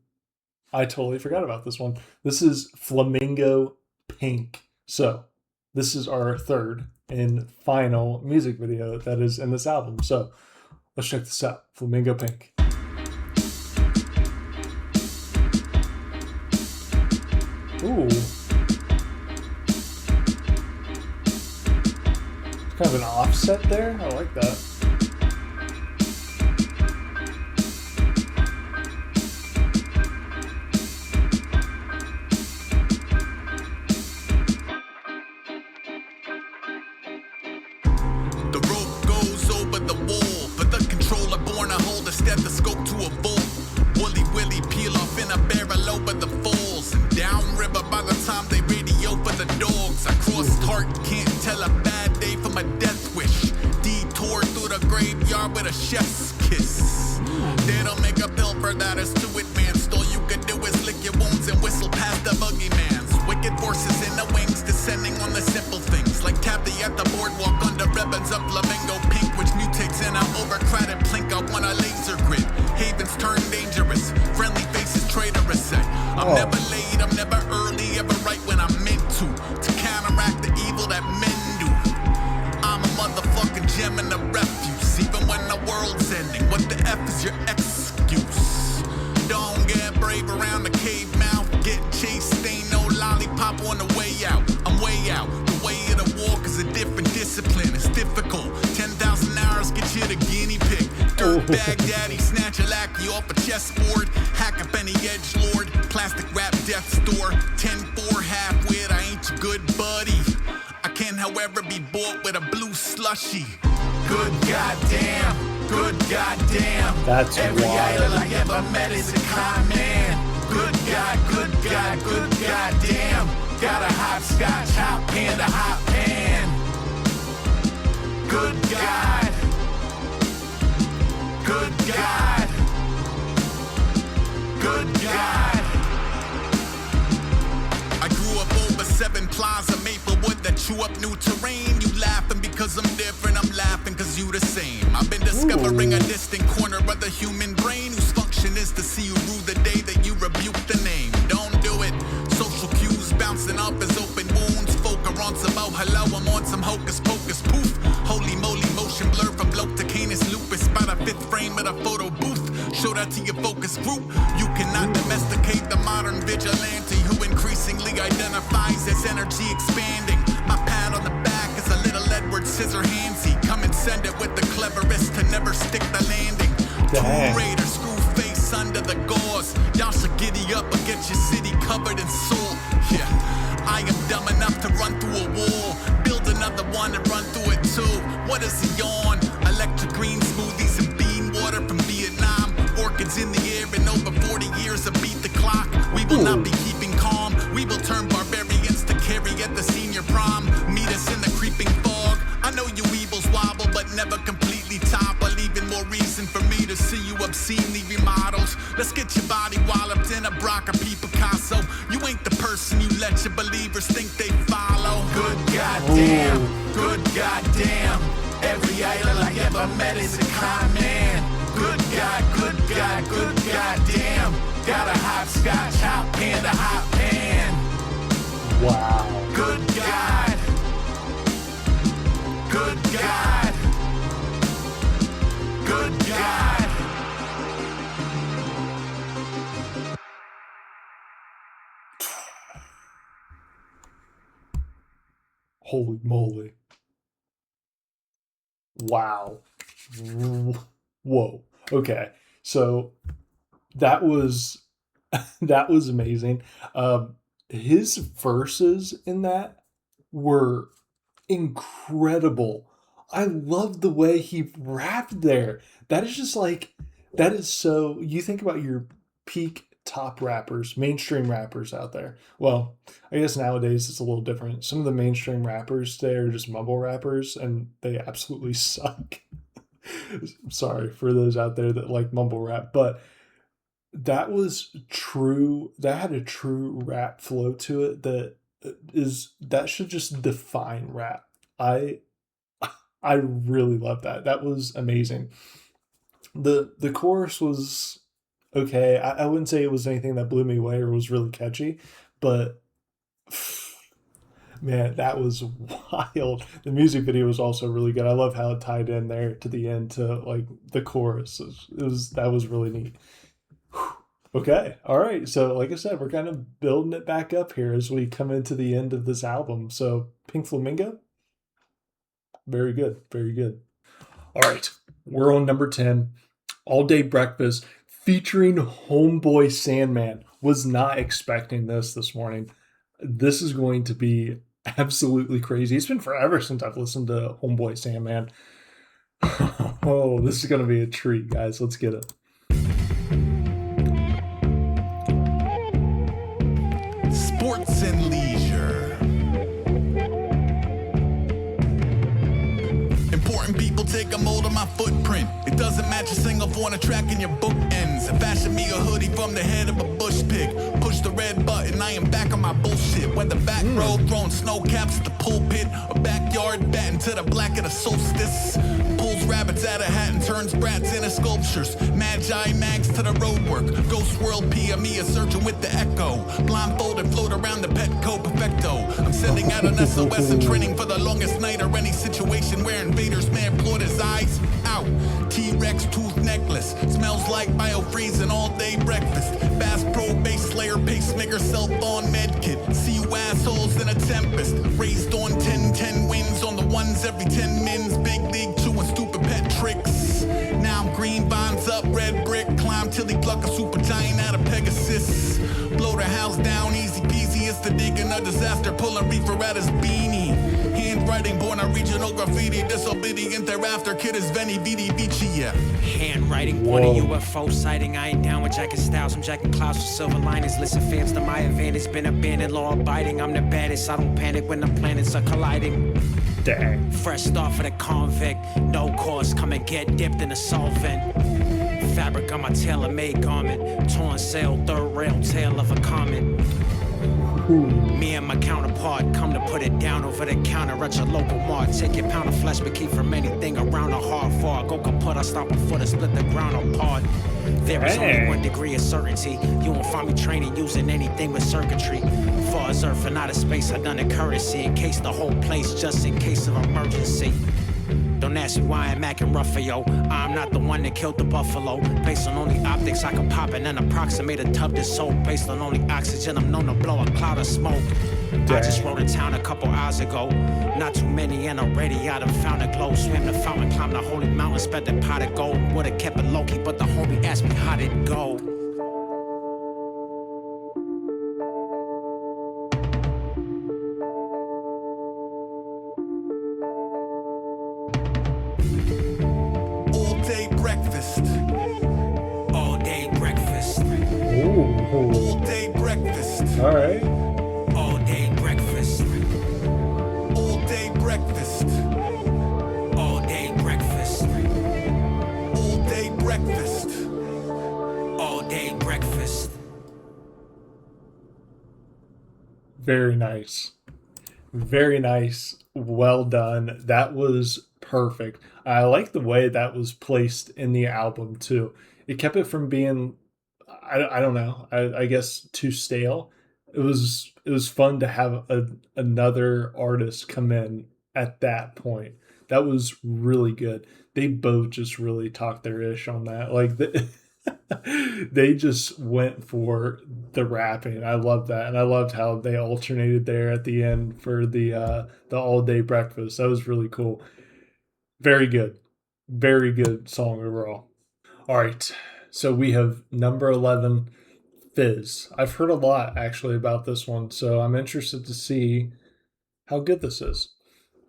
S1: I totally forgot about this one. This is Flamingo Pink. So this is our 3rd and final music video that is in this album. So let's check this out. Flamingo Pink. Ooh. It's kind of an offset there. I like that.
S3: The rope goes over the wall, but the controller born to hold a stethoscope to a vault. Woolly Willy peel off in a barrel over the falls. And downriver by the time they radio for the dogs. I crossed heart, can't tell a bad day from a death wish. Detour through the graveyard with a chef's kiss. They don't make a pill for that, it's to it, man. All you can do is lick your wounds and whistle past the boogeyman's. Wicked forces in the wings, descending on the simple things. Like Taffy at the boardwalk under ribbons of flamingo pink, which mutates in an overcrowded plink. I want a laser grid. Havens turn dangerous, friendly faces traitorous. Say, I'm never late, I'm never early, ever right when I'm meant to counteract the evil that men do. I'm a motherfucking gem and a refuse, even when the world's ending. What the F is your excuse? Don't get brave around the cave mouth, get chased, ain't no lollipop on the way out. I'm way out. The way of the walk is a different discipline. It's difficult. 10,000 hours get you the guinea pig. Dirtbag daddy, snatch a lackey off a chessboard. Hack up any edgelord. Plastic wrap death store. 10-4 half-wit, I ain't your good buddy. I can't, however, be bought with a blue slushy. Good goddamn, good goddamn.
S1: That's
S3: every
S1: wild.
S3: idol I ever met is a con man. Good God, good God, good goddamn. Got a hopscotch hop and a hot pan. Good God, good God. Good God. I grew up over 7 Plaza Maplewood that chew up new terrain. You laughing because I'm different, I'm laughing because you the same. I've been discovering a distant corner of the human brain whose function is to see you rue the day that you rebuke the name. Don't do it. Social cues bouncing up as open wounds. Folk are on some oh hello, I'm on some hocus pocus poof. Holy moly, motion blur from bloke to canis lupus by the 5th frame of the photo booth. Show that to your focus group. You cannot domesticate the modern vigilante who increasingly identifies as energy expanding. My pat on the back is a little Edward Scissorhandsy. Come and send it with the cleverest to never stick the landing. Tomb Raider, screw face under the gauze. Y'all should giddy up or get your city covered in salt. Yeah, I am dumb enough to run through a wall. Build another one and run through it too. What is he on? Electric green smoothies and bean water from Vietnam. Orchids in the air and over 40 years to beat the clock. We will not be keeping calm. We will turn barbarians to carry at the senior prom. Meet us in the creeping fog. I know you evils wobble, but never completely topple. Even more reason for me to see you obscenely remodeled. Let's get your body walloped in a Broca P. Picasso. You ain't the person you let your believers think they follow. Good goddamn, good goddamn. Every idol I ever met is a con man. Good God, good God, good goddamn. Got a hopscotch hop and a hot pan.
S1: Wow.
S3: Good God. Good God. Good God.
S1: Holy moly. Wow. Whoa. Okay. So that was amazing. His verses in that were incredible. I love the way he rapped there. That is just like, that is so, you think about your peak top rappers, mainstream rappers out there. Well, I guess nowadays it's a little different. Some of the mainstream rappers today are just mumble rappers and they absolutely suck. Sorry for those out there that like mumble rap, but that was true. That had a true rap flow to it that should just define rap. I really love that. That was amazing. The chorus was okay. I wouldn't say it was anything that blew me away or was really catchy, but man, that was wild. The music video was also really good. I love how it tied in there to the end to like the chorus. That was really neat. Okay, all right. So like I said, we're kind of building it back up here as we come into the end of this album. So Pink Flamingo, very good, very good. All right, we're on number 10, All Day Breakfast, featuring Homeboy Sandman. Was not expecting this morning. This is going to be absolutely crazy. It's been forever since I've listened to Homeboy Sandman. Oh, this is going to be a treat, guys. Let's get it.
S3: Sports and leisure. Important people take a mold of my footprint. It doesn't match a single phone, a track in your bookends. Fashion me a hoodie from the head of a bush pig. Push the red button, I am back on my bullshit. When the back row throwing snow caps at the pulpit, a backyard batting to the black of the solstice. Pulls rabbits out of hat and turns brats into sculptures. Magi mags to the roadwork. Ghost world PME, a surgeon with the echo. Blindfolded float around the Petco perfecto. I'm sending out an SOS and training for the longest night or any situation where invaders may employ his eyes out. T-Rex tooth necklace. Smells like biofreeze and all day breakfast. Bass Pro base slayer pacemaker self on medkit. See you assholes in a tempest. Raised on 10-10 wins on the ones every 10 mins. Big league chewing stupid pet tricks. Now I'm green bonds up, red brick. Climb till he pluck a super giant out of Pegasus. Blow the house down easy peasy. It's the digging a disaster. Pulling reefer at his beanie. Handwriting born a regional graffiti. Disobedient thereafter. Kid is Veni Vidi Vici, yeah.
S5: Handwriting, born a UFO sighting. I ain't down with Jacking Styles. I'm jacking clouds with silver linings. Listen, fans, to my advantage. Been abandoned, law abiding. I'm the baddest. I don't panic when the planets are colliding.
S1: Dang.
S5: Fresh off of the convict. No course, come and get dipped in a solvent. fabric on my tailor-made garment. Torn sail, third rail, tail of a comet. Me and my counterpart come to put it down over the counter at your local mart. Take your pound of flesh, but keep from anything around a hard far. Go kaput, I stop before to split the ground apart. There is only 1 degree of certainty. You won't find me training using anything with circuitry. Far as earth and outer space, I done a courtesy in case the whole place, just in case of emergency. Don't ask me why I'm acting rough for yo. I'm not the one that killed the buffalo. Based on only optics, I can pop and then approximate a tub that's sold. Based on only oxygen, I'm known to blow a cloud of smoke. I just rode in town a couple hours ago. Not too many and already I'd have found a glow. Swam the fountain, climbed the holy mountain, spent the pot of gold. Would've kept it low-key, but the homie asked me how'd it go.
S3: Breakfast.
S5: All day breakfast.
S3: All day breakfast.
S1: All right.
S5: All day breakfast.
S3: All day breakfast.
S5: All day breakfast.
S3: All day breakfast.
S5: All day breakfast.
S1: Very nice. Very nice. Well done. That was perfect. I like the way that was placed in the album too. It kept it from being, I don't know, I guess too stale. It was fun to have another artist come in at that point. That was really good. They both just really talked their ish on that. Like they just went for the rapping. I love that, and I loved how they alternated there at the end for the all day breakfast. That was really cool. Very good. Very good song overall. All right. So we have number 11, Fizz. I've heard a lot actually about this one, so I'm interested to see how good this is.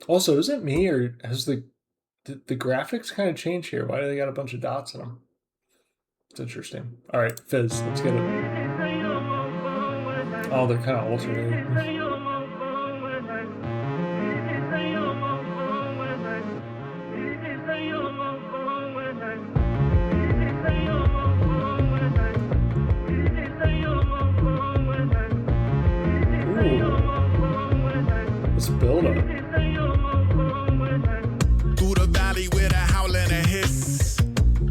S1: Also, is it me or has the graphics kind of changed here? Why do they got a bunch of dots in them? It's interesting. All right, Fizz. Let's get it. Oh, they're kind of alternating. Build up.
S3: Through the valley with a howl and a hiss.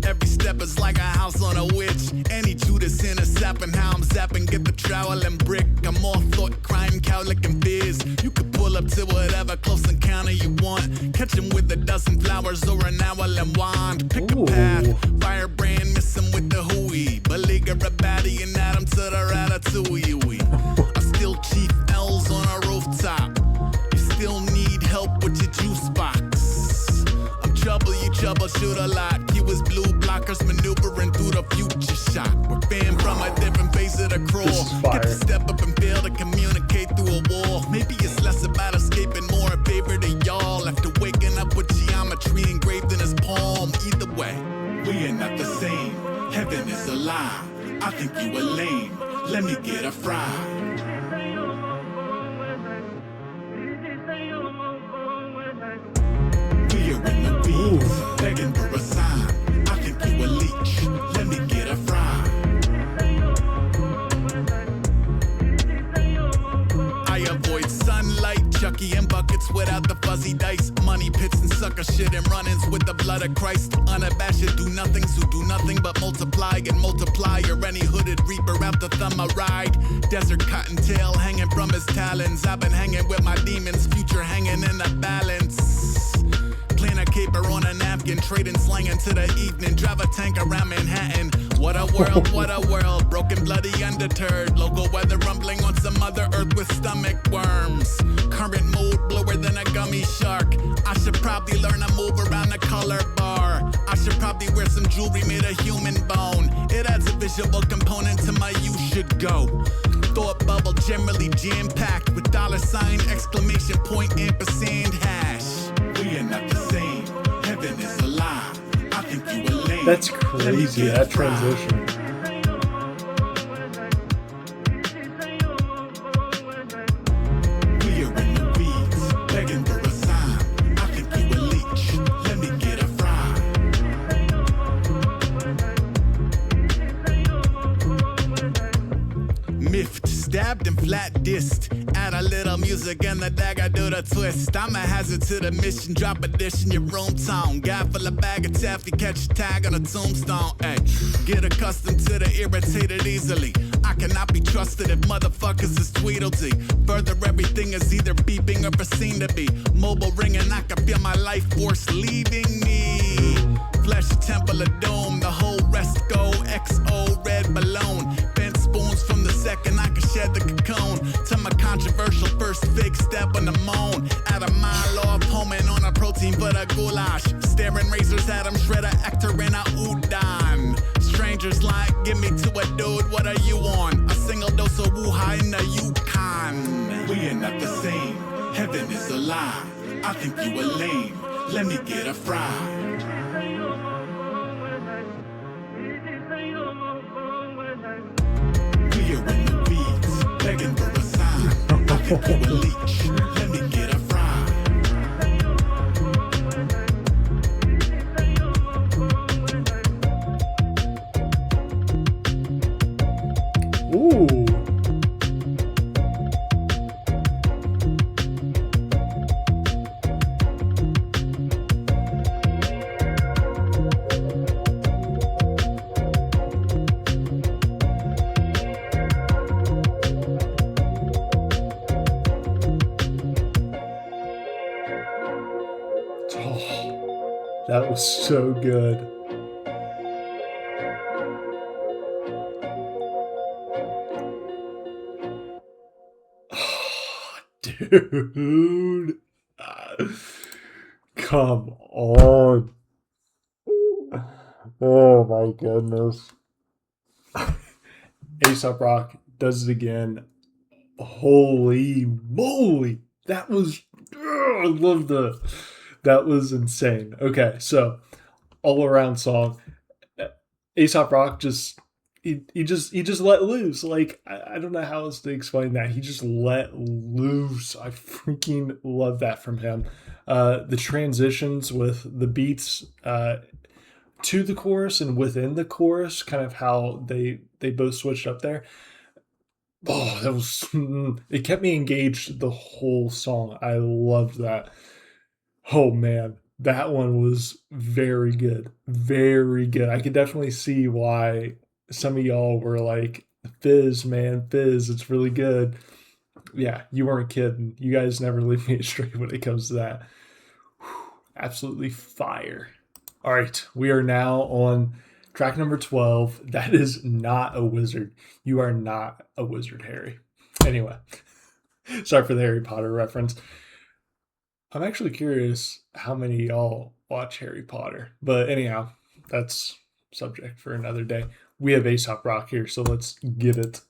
S3: Every step is like a house on a witch. Any Judas in a sapping, how I'm zapping. Get the trowel and brick. I'm all thought, crime, cowlick, and biz. You could pull up to whatever close encounter you want. Catch him with a dozen flowers or an owl and wand. Pick a path, firebrand, miss him with the hooey. Beleaguer a baddie and add him to the ratatouille. I'm still Chief L's on a rooftop. Still need help with your juice box. I'm trouble, you troubleshoot a lot. You was blue blockers maneuvering through the future shock. We're fanned from a different base of the crawl. Get to step up and fail to communicate through a wall. Maybe it's less about escaping, more in favor to y'all. After waking up with geometry engraved in his palm. Either way, we are not the same. Heaven is a lie. I think you are lame. Let me get a fry. In the weeds, begging for a sign. I think you a leech. Let me get a fry. I avoid sunlight, Chucky and buckets without the fuzzy dice. Money pits and sucker shit and run-ins with the blood of Christ. Unabashed do-nothings who do nothing but multiply and multiply. Or any hooded reaper out the thumb a ride. Desert cottontail hanging from his talons. I've been hanging with my demons, future hanging in the balance. Playing a caper on a napkin, trading slang into the evening. Drive a tank around Manhattan. What a world, what a world. Broken, bloody, undeterred. Local weather rumbling on some Mother Earth with stomach worms. Current mood bluer than a gummy shark. I should probably learn to move around the color bar. I should probably wear some jewelry made of human bone. It adds a visual component to my you should go. Thought bubble generally jam-packed with $sign, exclamation point, ampersand, hash. We are not the same. Heaven is a lie. I think you are lame.
S1: That's crazy, that transition.
S3: We are in the weeds, begging for a sign. I think you a leech. Let me get a fry. dabbed and flat dissed. Add a little music and the dagger do the twist. I'm a hazard to the mission, drop a dish in your room tone. Guy full of bag of taffy, catch a tag on a tombstone. Ay, get accustomed to the irritated easily. I cannot be trusted if motherfuckers is Tweedledee. Further, everything is either beeping or seen to be. Mobile ringing, I can feel my life force leaving me. Flesh a temple of doom, the whole rest go XO red balloon. Bent spoons from the second I can shed the cocoon. To my controversial first big step on the moon. At a mile off, homing on a protein but a goulash. Staring razors at him, shredder actor in a udon. Strangers like, give me to a dude, what are you on? A single dose of Wuha in the Yukon. We are not the same, heaven is a lie. I think you are lame, let me get a fry. We are in the weeds, begging for a sign. I think you a leech, let me get a fry.
S1: Ooh. Oh, that was so good. Dude, come on. Oh my goodness. Aesop Rock does it again. Holy moly. That was, I love that was insane. Okay, so all around song. Aesop Rock just he just let loose. Like, I don't know how else to explain that. He just let loose. I freaking love that from him. The transitions with the beats to the chorus and within the chorus, kind of how they both switched up there. Oh, that was, it kept me engaged the whole song. I loved that. Oh man, that one was very good. Very good. I could definitely see why some of y'all were like, Fizz, man, Fizz, it's really good. Yeah, you weren't kidding. You guys never leave me astray when it comes to that. Whew, absolutely fire. All right, we are now on track number 12. That is not a wizard. You are not a wizard, Harry. Anyway, sorry for the Harry Potter reference. I'm actually curious how many of y'all watch Harry Potter. But anyhow, that's subject for another day. We have Aesop Rock here, so let's get it.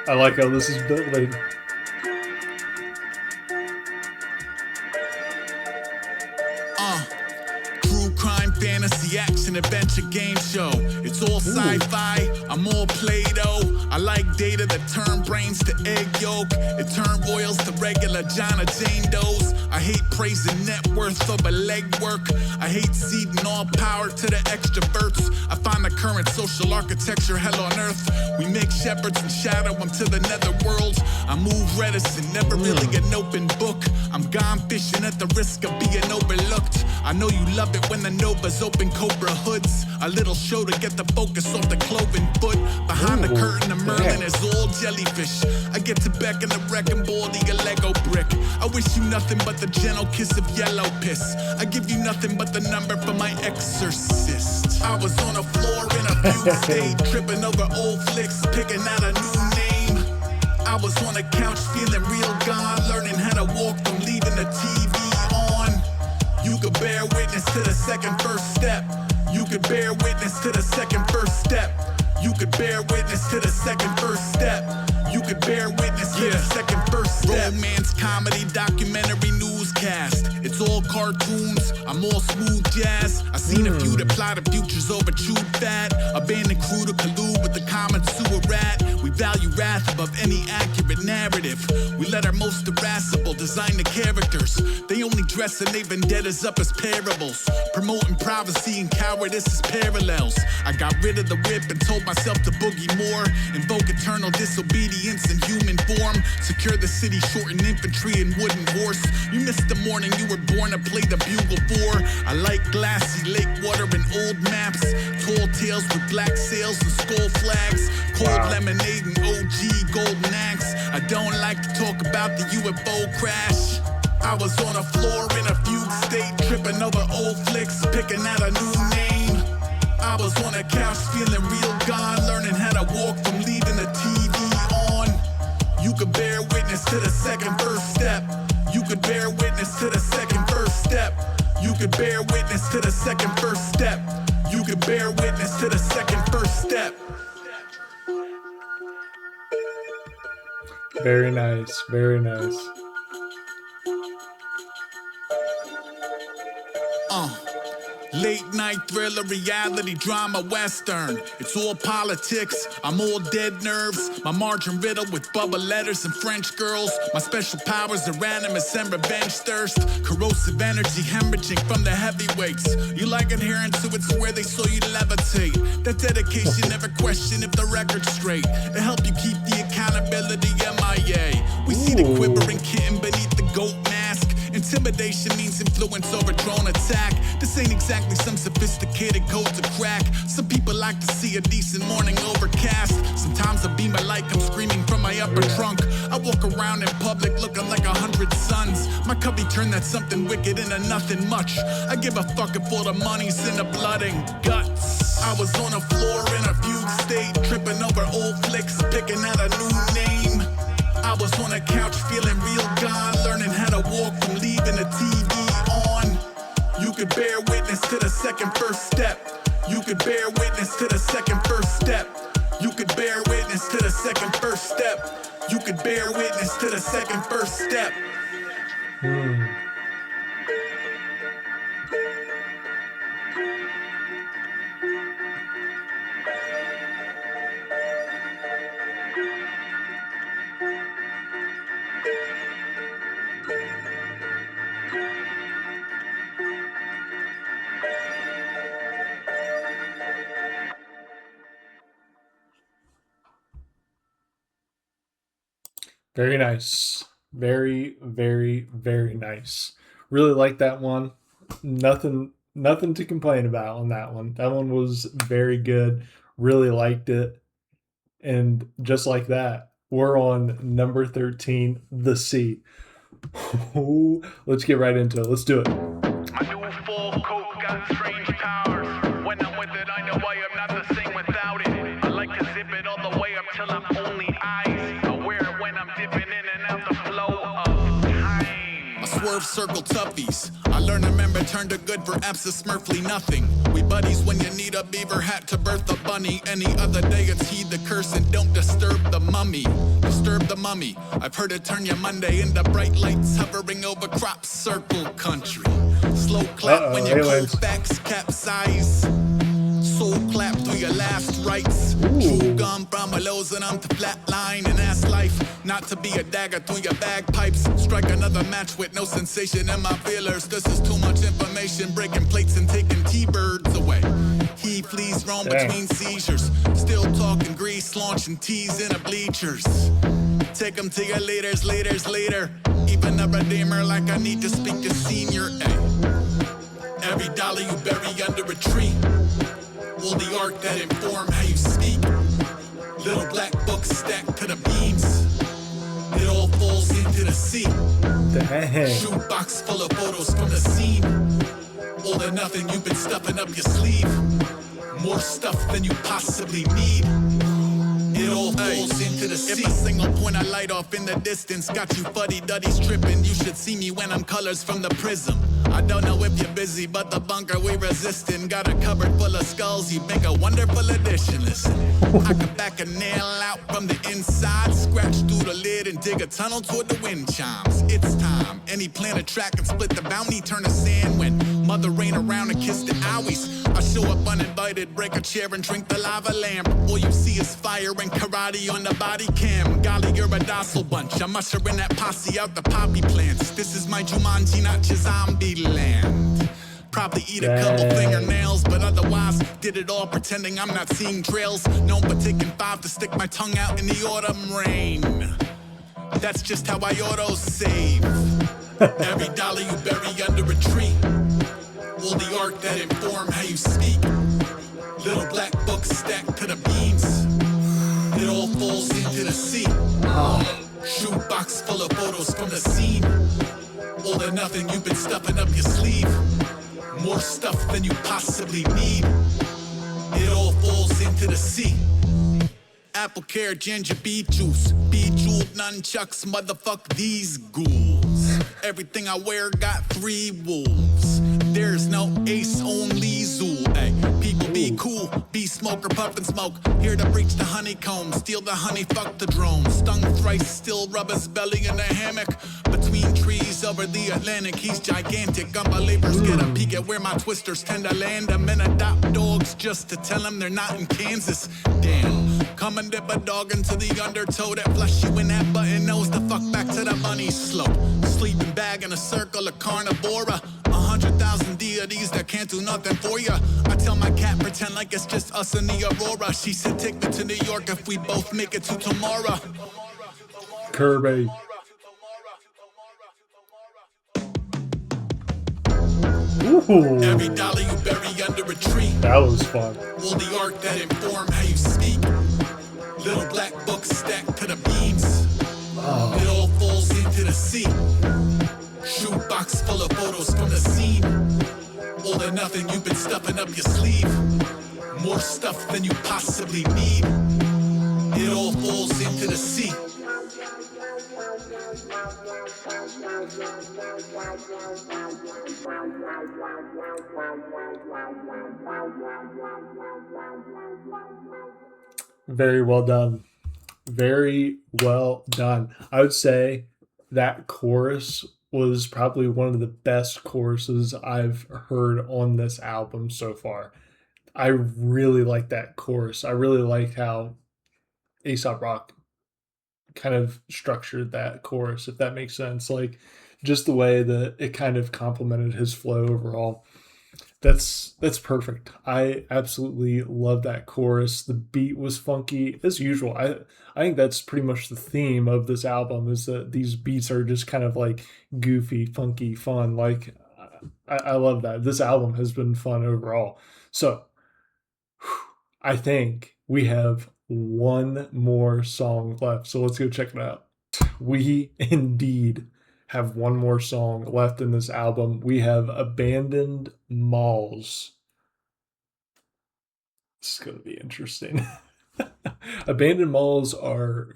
S1: I like how this is building.
S3: True crime, fantasy, action, adventure, game show. It's all sci-fi, I'm all Play-Doh. I like data that turn brains to egg yolk. It turn royals to regular John or Jane Does. I hate praising net worth over legwork. I hate ceding all power to the extroverts. I find the current social architecture hell on earth. We make shepherds and shadow them to the netherworld. I move reticent, never really an open book. I'm gone fishing at the risk of being overlooked. I know you love it when the Novas open Cobra hoods. A little show to get the focus off the cloven foot. Behind the curtain, the Merlin is all jellyfish. I get to beckon the wrecking ball, a Lego brick. I wish you nothing but the gentle kiss of yellow piss. I give you nothing but the number for my exorcist. I was on a floor in a fugue state, tripping over old flicks, picking out a new name. I was on a couch feeling real gone, learning how to walk from leaving the TV on. You could bear witness to the second first step. You could bear witness to the second first step. You could bear witness to the second first step. You could bear witness to the second first step. Romance, comedy, documentary, newscast. It's all cartoons, I'm all smooth jazz. I seen a few that plot of futures over chewed fat. Abandoned crew to collude with the common sewer rat. We value wrath above any accurate narrative. We let our most irascible design the characters. They only dress and they vendettas up as parables. Promoting privacy and cowardice as parallels. I got rid of the whip and told myself to boogie more. Invoke eternal disobedience in human form. Secure the city, shorten infantry and wooden horse. You missed the morning you were born to play the bugle for. I like glassy lake water and old maps. Tall tales with black sails and skull flags. Cold lemonade and OG golden axe. I don't like to talk about the UFO crash. I was on a floor in a fugue state, tripping over old flicks, picking out a new name. I was on a couch feeling real gone, learning how to walk from leaving the TV on. You could bear witness to the second first step. You could bear witness to the second first step. You could bear witness to the second first step. You could bear witness to the second first step.
S1: Very nice, very nice.
S3: Late night thriller, reality drama, western. It's all politics, I'm all dead nerves. My margin riddled with bubble letters and French girls. My special powers are animus and revenge thirst. Corrosive energy hemorrhaging from the heavyweights. You like adherence to it's where they saw you levitate. That dedication never question if the record's straight. It help you keep the accountability MIA. We see the quivering kitten beneath the goat mask. Intimidation means influence over drone attack. This ain't exactly some sophisticated code to crack. Some people like to see a decent morning overcast. Sometimes a beam of light comes screaming from my upper trunk. I walk around in public looking like 100 suns. My cubby turned that something wicked into nothing much. I give a fuck if all the money's in the blood and guts. I was on a floor in a fugue state, tripping over old flicks, picking out a new name. I was on a couch feeling real gone, learning how to walk from leaving the TV on. You could bear witness to the second first step. You could bear witness to the second first step. You could bear witness to the second first step. You could bear witness to the second first step.
S1: Very nice. Very, very, very nice. Really like that one. Nothing to complain about on that one. That one was very good. Really liked it. And just like that, we're on number 13, The Sea. Let's get right into it. Let's do it.
S3: My new full coat got strange powers. When I'm with it, I know I am not the same without it. I like to zip it all the way up till I'm only eyes. Aware when I'm dipping in and out the flow of time. I swerve circle toughies. I learn to remember, turn to good for absolutely nothing. We buddies when you need a beaver hat to birth a bunny. Any other day it's heed the curse and don't disturb the mummy. Disturb the mummy. I've heard it turn your Monday into bright lights hovering over crop circle country. Slow clap when your cold backs capsize. Soul clap through your last rites. True gum from a lows and I'm to flatline and ask life not to be a dagger through your bagpipes. Strike another match with no sensation in my feelers. This is too much information, breaking plates and taking T-birds away. He flees roam between seizures. Still talking grease, launching teas in the bleachers. Take them to your leaders, later. Even a redeemer like I need to speak to senior A. Every dollar you bury under a tree will the arc that inform how you speak. Little black books stacked to the beams. It all falls into the sea. Shoebox full of photos from the scene. All or nothing you've been stuffing up your sleeve. More stuff than you possibly need. It all falls into the sea. If a single point I light off in the distance got you fuddy-duddies tripping, you should see me when I'm colors from the prism. I don't know if you're busy, but the bunker we resisting. Got a cupboard full of skulls, you make a wonderful addition. Listen, I can back a nail out from the inside, scratch through the lid and dig a tunnel toward the wind chimes. It's time. Any plan a track and split the bounty, turn to sand when mother rain around and kiss the owies. I show up uninvited, break a chair and drink the lava lamp. All you see is fire and karate on the body cam. Golly, you're a docile bunch. I'm ushering that posse out the poppy plants. This is my Jumanji, not your zombie land. Probably eat a couple fingernails, but otherwise did it all pretending I'm not seeing trails. Known for taking 5 to stick my tongue out in the autumn rain. That's just how I auto-save. Every dollar you bury under a tree. All the art that inform how you speak. Little black books stacked to the beams. It all falls into the sea. Shoebox full of photos from the scene. All or nothing you've been stuffing up your sleeve. More stuff than you possibly need. It all falls into the sea. Apple care, ginger, beet juice. Bejeweled nunchucks, motherfuck these ghouls. Everything I wear got 3 wolves. There's no ace, only Zool. Ay, people be cool, be smoker, puff and smoke. Here to breach the honeycomb, steal the honey, fuck the drone. Stung thrice, still rub his belly in a hammock. Between trees over the Atlantic, he's gigantic. Unbelievers get a peek at where my twisters tend to land. I'm in adopt dogs just to tell them they're not in Kansas. Damn, come and dip a dog into the undertow that flush you in that button nose. The fuck back to the bunny slope. Sleeping bag in a circle of carnivora. 100,000 deities that can't do nothing for ya. I tell my cat, pretend like it's just us in the aurora. She said, take me to New York if we both make it to tomorrow.
S1: Kirby. Ooh.
S3: Every dollar you bury under a tree.
S1: That was fun.
S3: All the art that inform how you speak. Little black books stacked to the beams. It all falls into the sea. Shoebox full of photos from the scene. All or nothing you've been stuffing up your sleeve. More stuff than you possibly need. It all falls into the sea.
S1: Very well done. Very well done. I would say that chorus was probably one of the best choruses I've heard on this album so far. I really like that chorus. I really like how Aesop Rock kind of structured that chorus, if that makes sense. Like, just the way that it kind of complemented his flow overall. That's perfect. I absolutely love that chorus. The beat was funky as usual. I think that's pretty much the theme of this album, is that these beats are just kind of like goofy, funky, fun. Like, I love that. This album has been fun overall. So I think we have one more song left. So let's go check it out. We indeed have one more song left in this album. We have Abandoned Malls. This is going to be interesting. Abandoned malls are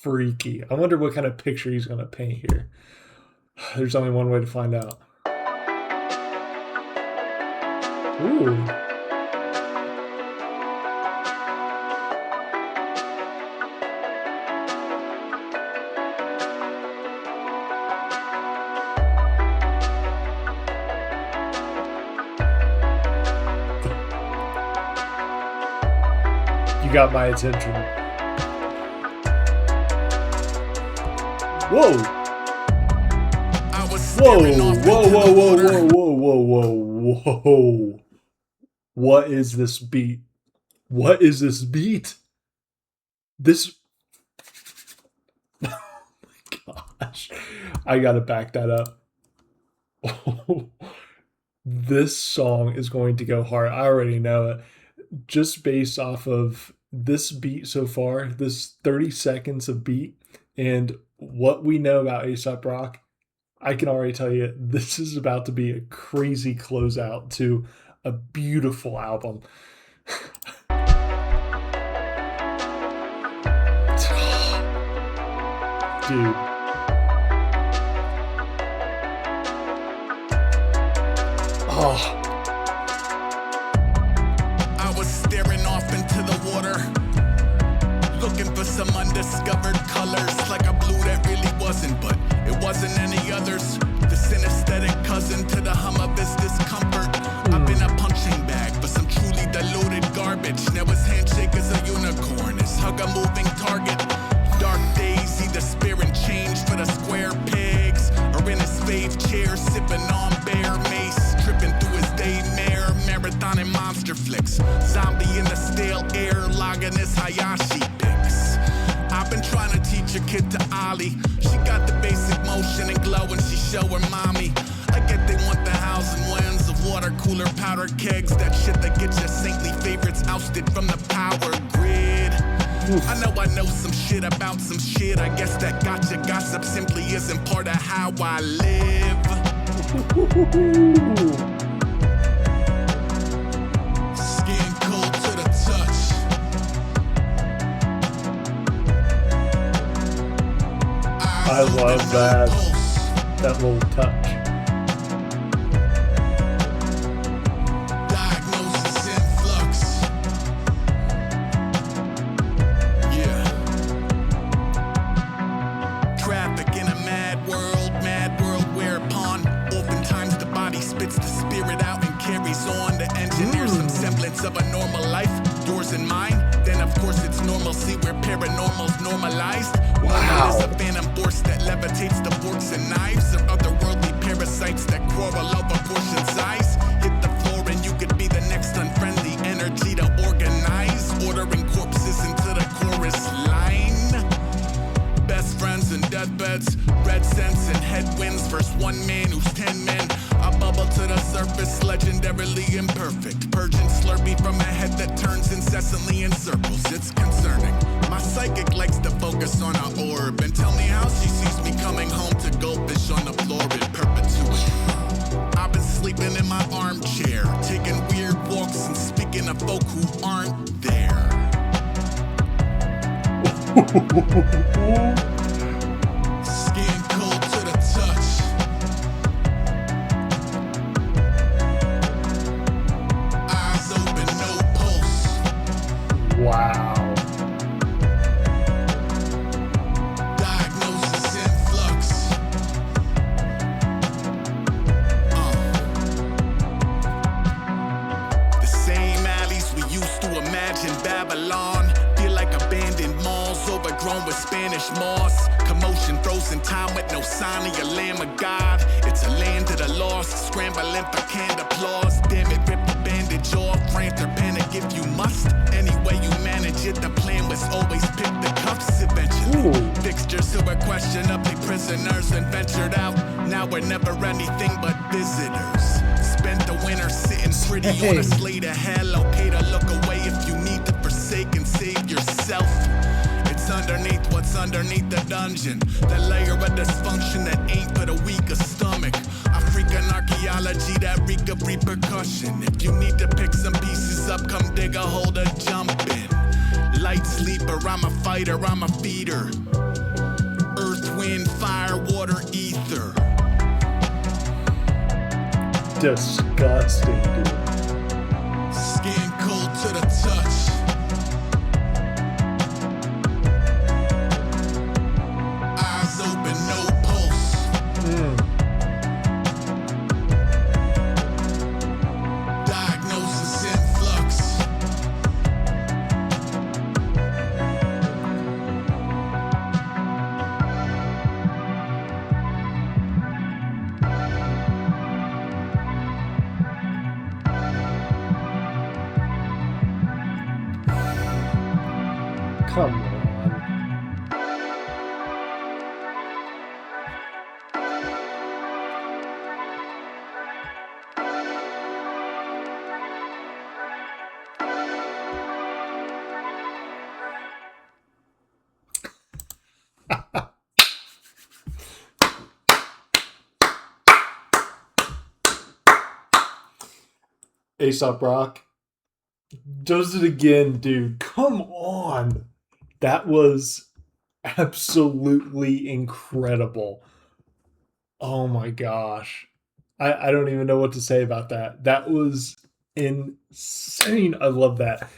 S1: freaky. I wonder what kind of picture he's going to paint here. There's only one way to find out. Ooh. Got my attention. Whoa! Whoa! What is this beat? What is this beat? This. Oh my gosh! I gotta back that up. This song is going to go hard. I already know it. Just based off of this beat so far, this 30 seconds of beat, and what we know about Aesop Rock, I can already tell you this is about to be a crazy closeout to a beautiful album. Dude. Oh.
S3: Some undiscovered colors, like a blue that really wasn't, but it wasn't any others. The synesthetic cousin to the hum of his discomfort. I've been a punching bag for some sipping on bear mace, tripping through his daymare, marathoning monster flicks, zombie in the stale air, logging his Hayashi pics. I've been trying to teach a kid to ollie. She got the basic motion and glow when she show her mommy. I get they want the hows and whens of water cooler powder kegs, that shit that gets your saintly favorites ousted from the power grid. I know some shit about some shit. I guess that gotcha gossip simply isn't part of how I live. Skin cold to the touch.
S1: I love that little touch.
S3: Diagnosis in flux. Yeah. Traffic in a mad world whereupon oftentimes the body spits the spirit out and carries on to engineer some semblance of a normal life, yours and mine. Then of course it's normalcy where paranormal's normalized.
S1: Wow.
S3: Is a phantom force that levitates the forks and knives, or otherworldly parasites that quarrel over portion size. Hit the floor and you could be the next unfriendly energy to organize, ordering corpses into the chorus line. Best friends and deathbeds, red scents and headwinds versus one man who's 10 men. A bubble to the surface, legendarily imperfect, purging slurpee from a head that turns incessantly in circles. It's concerning. My psychic likes to focus on her orb and tell me how she sees me coming home to goldfish on the floor in perpetuity. I've been sleeping in my armchair, taking weird walks and speaking to folk who aren't there. Skin cold to the touch. Eyes open, no pulse.
S1: Wow.
S3: Diagnosis in flux. The same alleys we used to imagine Babylon feel like abandoned malls, overgrown with Spanish moss. Commotion, frozen time with no sign of your Lamb of God. It's a land of the lost, scrambling for canned applause. Damn it, rip the bandage off, rant or panic if you must. Any way you manage it, the plan was always pick the cuffs eventually.
S1: Ooh.
S3: Fixtures who were questionably prisoners and ventured out. Now we're never anything but visitors. Spent the winter sitting pretty on a slate of hell. Okay to look away if you need to forsake and save yourself. It's underneath what's underneath the dungeon. The layer of dysfunction that ain't for the weaker stomach. African archaeology that reek of repercussion. If you need to pick some pieces up, come dig a hole to jump in. Light sleeper, I'm a fighter, I'm a feeder. Earth, wind, fire, water, ether.
S1: Disgusting, dude.
S3: Skin cold to the touch. Eyes open, no pulse. Diagnosis in flux.
S1: Come on. Aesop Rock does it again, dude. Come on. That was absolutely incredible. Oh my gosh. I don't even know what to say about that. That was insane. I love that.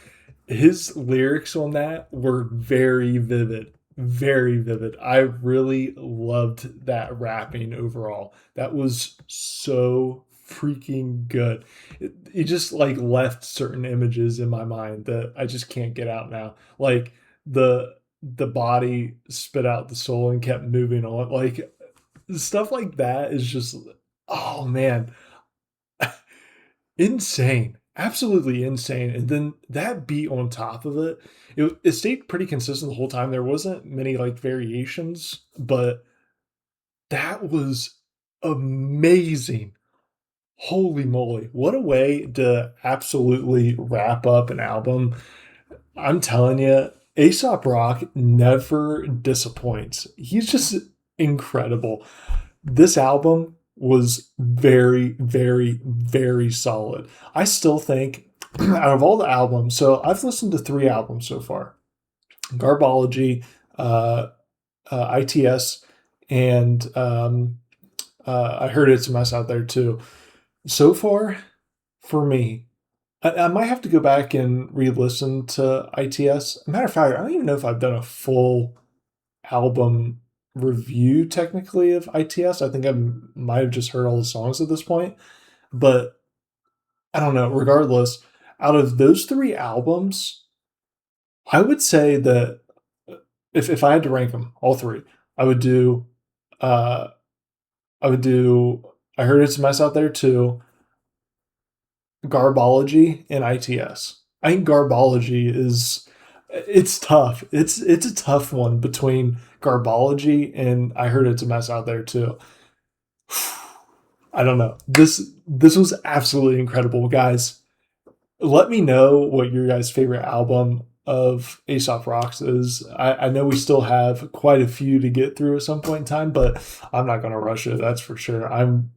S1: His lyrics on that were very vivid. Very vivid. I really loved that rapping overall. That was so freaking good. It just like left certain images in my mind that I just can't get out now. Like the body spit out the soul and kept moving on. Like stuff like that is just Oh man, insane. Absolutely insane. And then that beat on top of it, it stayed pretty consistent the whole time. There wasn't many like variations, but that was amazing. Holy moly. What a way to absolutely wrap up an album. I'm telling you, Aesop Rock never disappoints. He's just incredible. This album was very, very, very solid. I still think out of all the albums, so I've listened to 3 albums so far: Garbology, uh, ITS, and I heard it's a mess out there too. So far, for me, I might have to go back and re-listen to ITS. Matter of fact, I don't even know if I've done a full album review technically of ITS. I think I might have just heard all the songs at this point, but I don't know. Regardless, out of those 3 albums, I would say that if I had to rank them, all 3, I would do uh I would do I heard it's a mess out there too, Garbology, and ITS. I think Garbology is it's tough. It's a tough one between Garbology and I heard it's a mess out there too. I don't know. This was absolutely incredible, guys. Let me know what your guys' favorite album of Aesop Rocks is. I know we still have quite a few to get through at some point in time, but I'm not going to rush it. That's for sure. I'm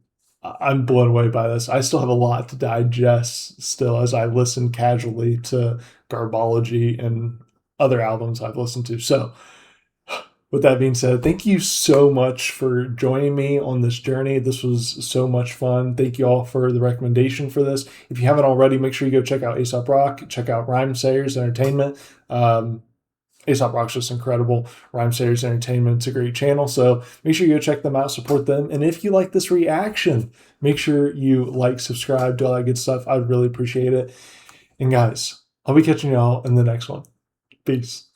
S1: blown away by this. I still have a lot to digest still as I listen casually to Garbology and other albums I've listened to. So with that being said, thank you so much for joining me on this journey. This was so much fun. Thank you all for the recommendation for this. If you haven't already, make sure you go check out Aesop Rock, check out Rhyme Sayers Entertainment. Aesop Rock's just incredible. Rhyme Sayers Entertainment, it's a great channel. So make sure you go check them out, support them. And if you like this reaction, make sure you like, subscribe, do all that good stuff. I'd really appreciate it. And guys, I'll be catching y'all in the next one. Peace.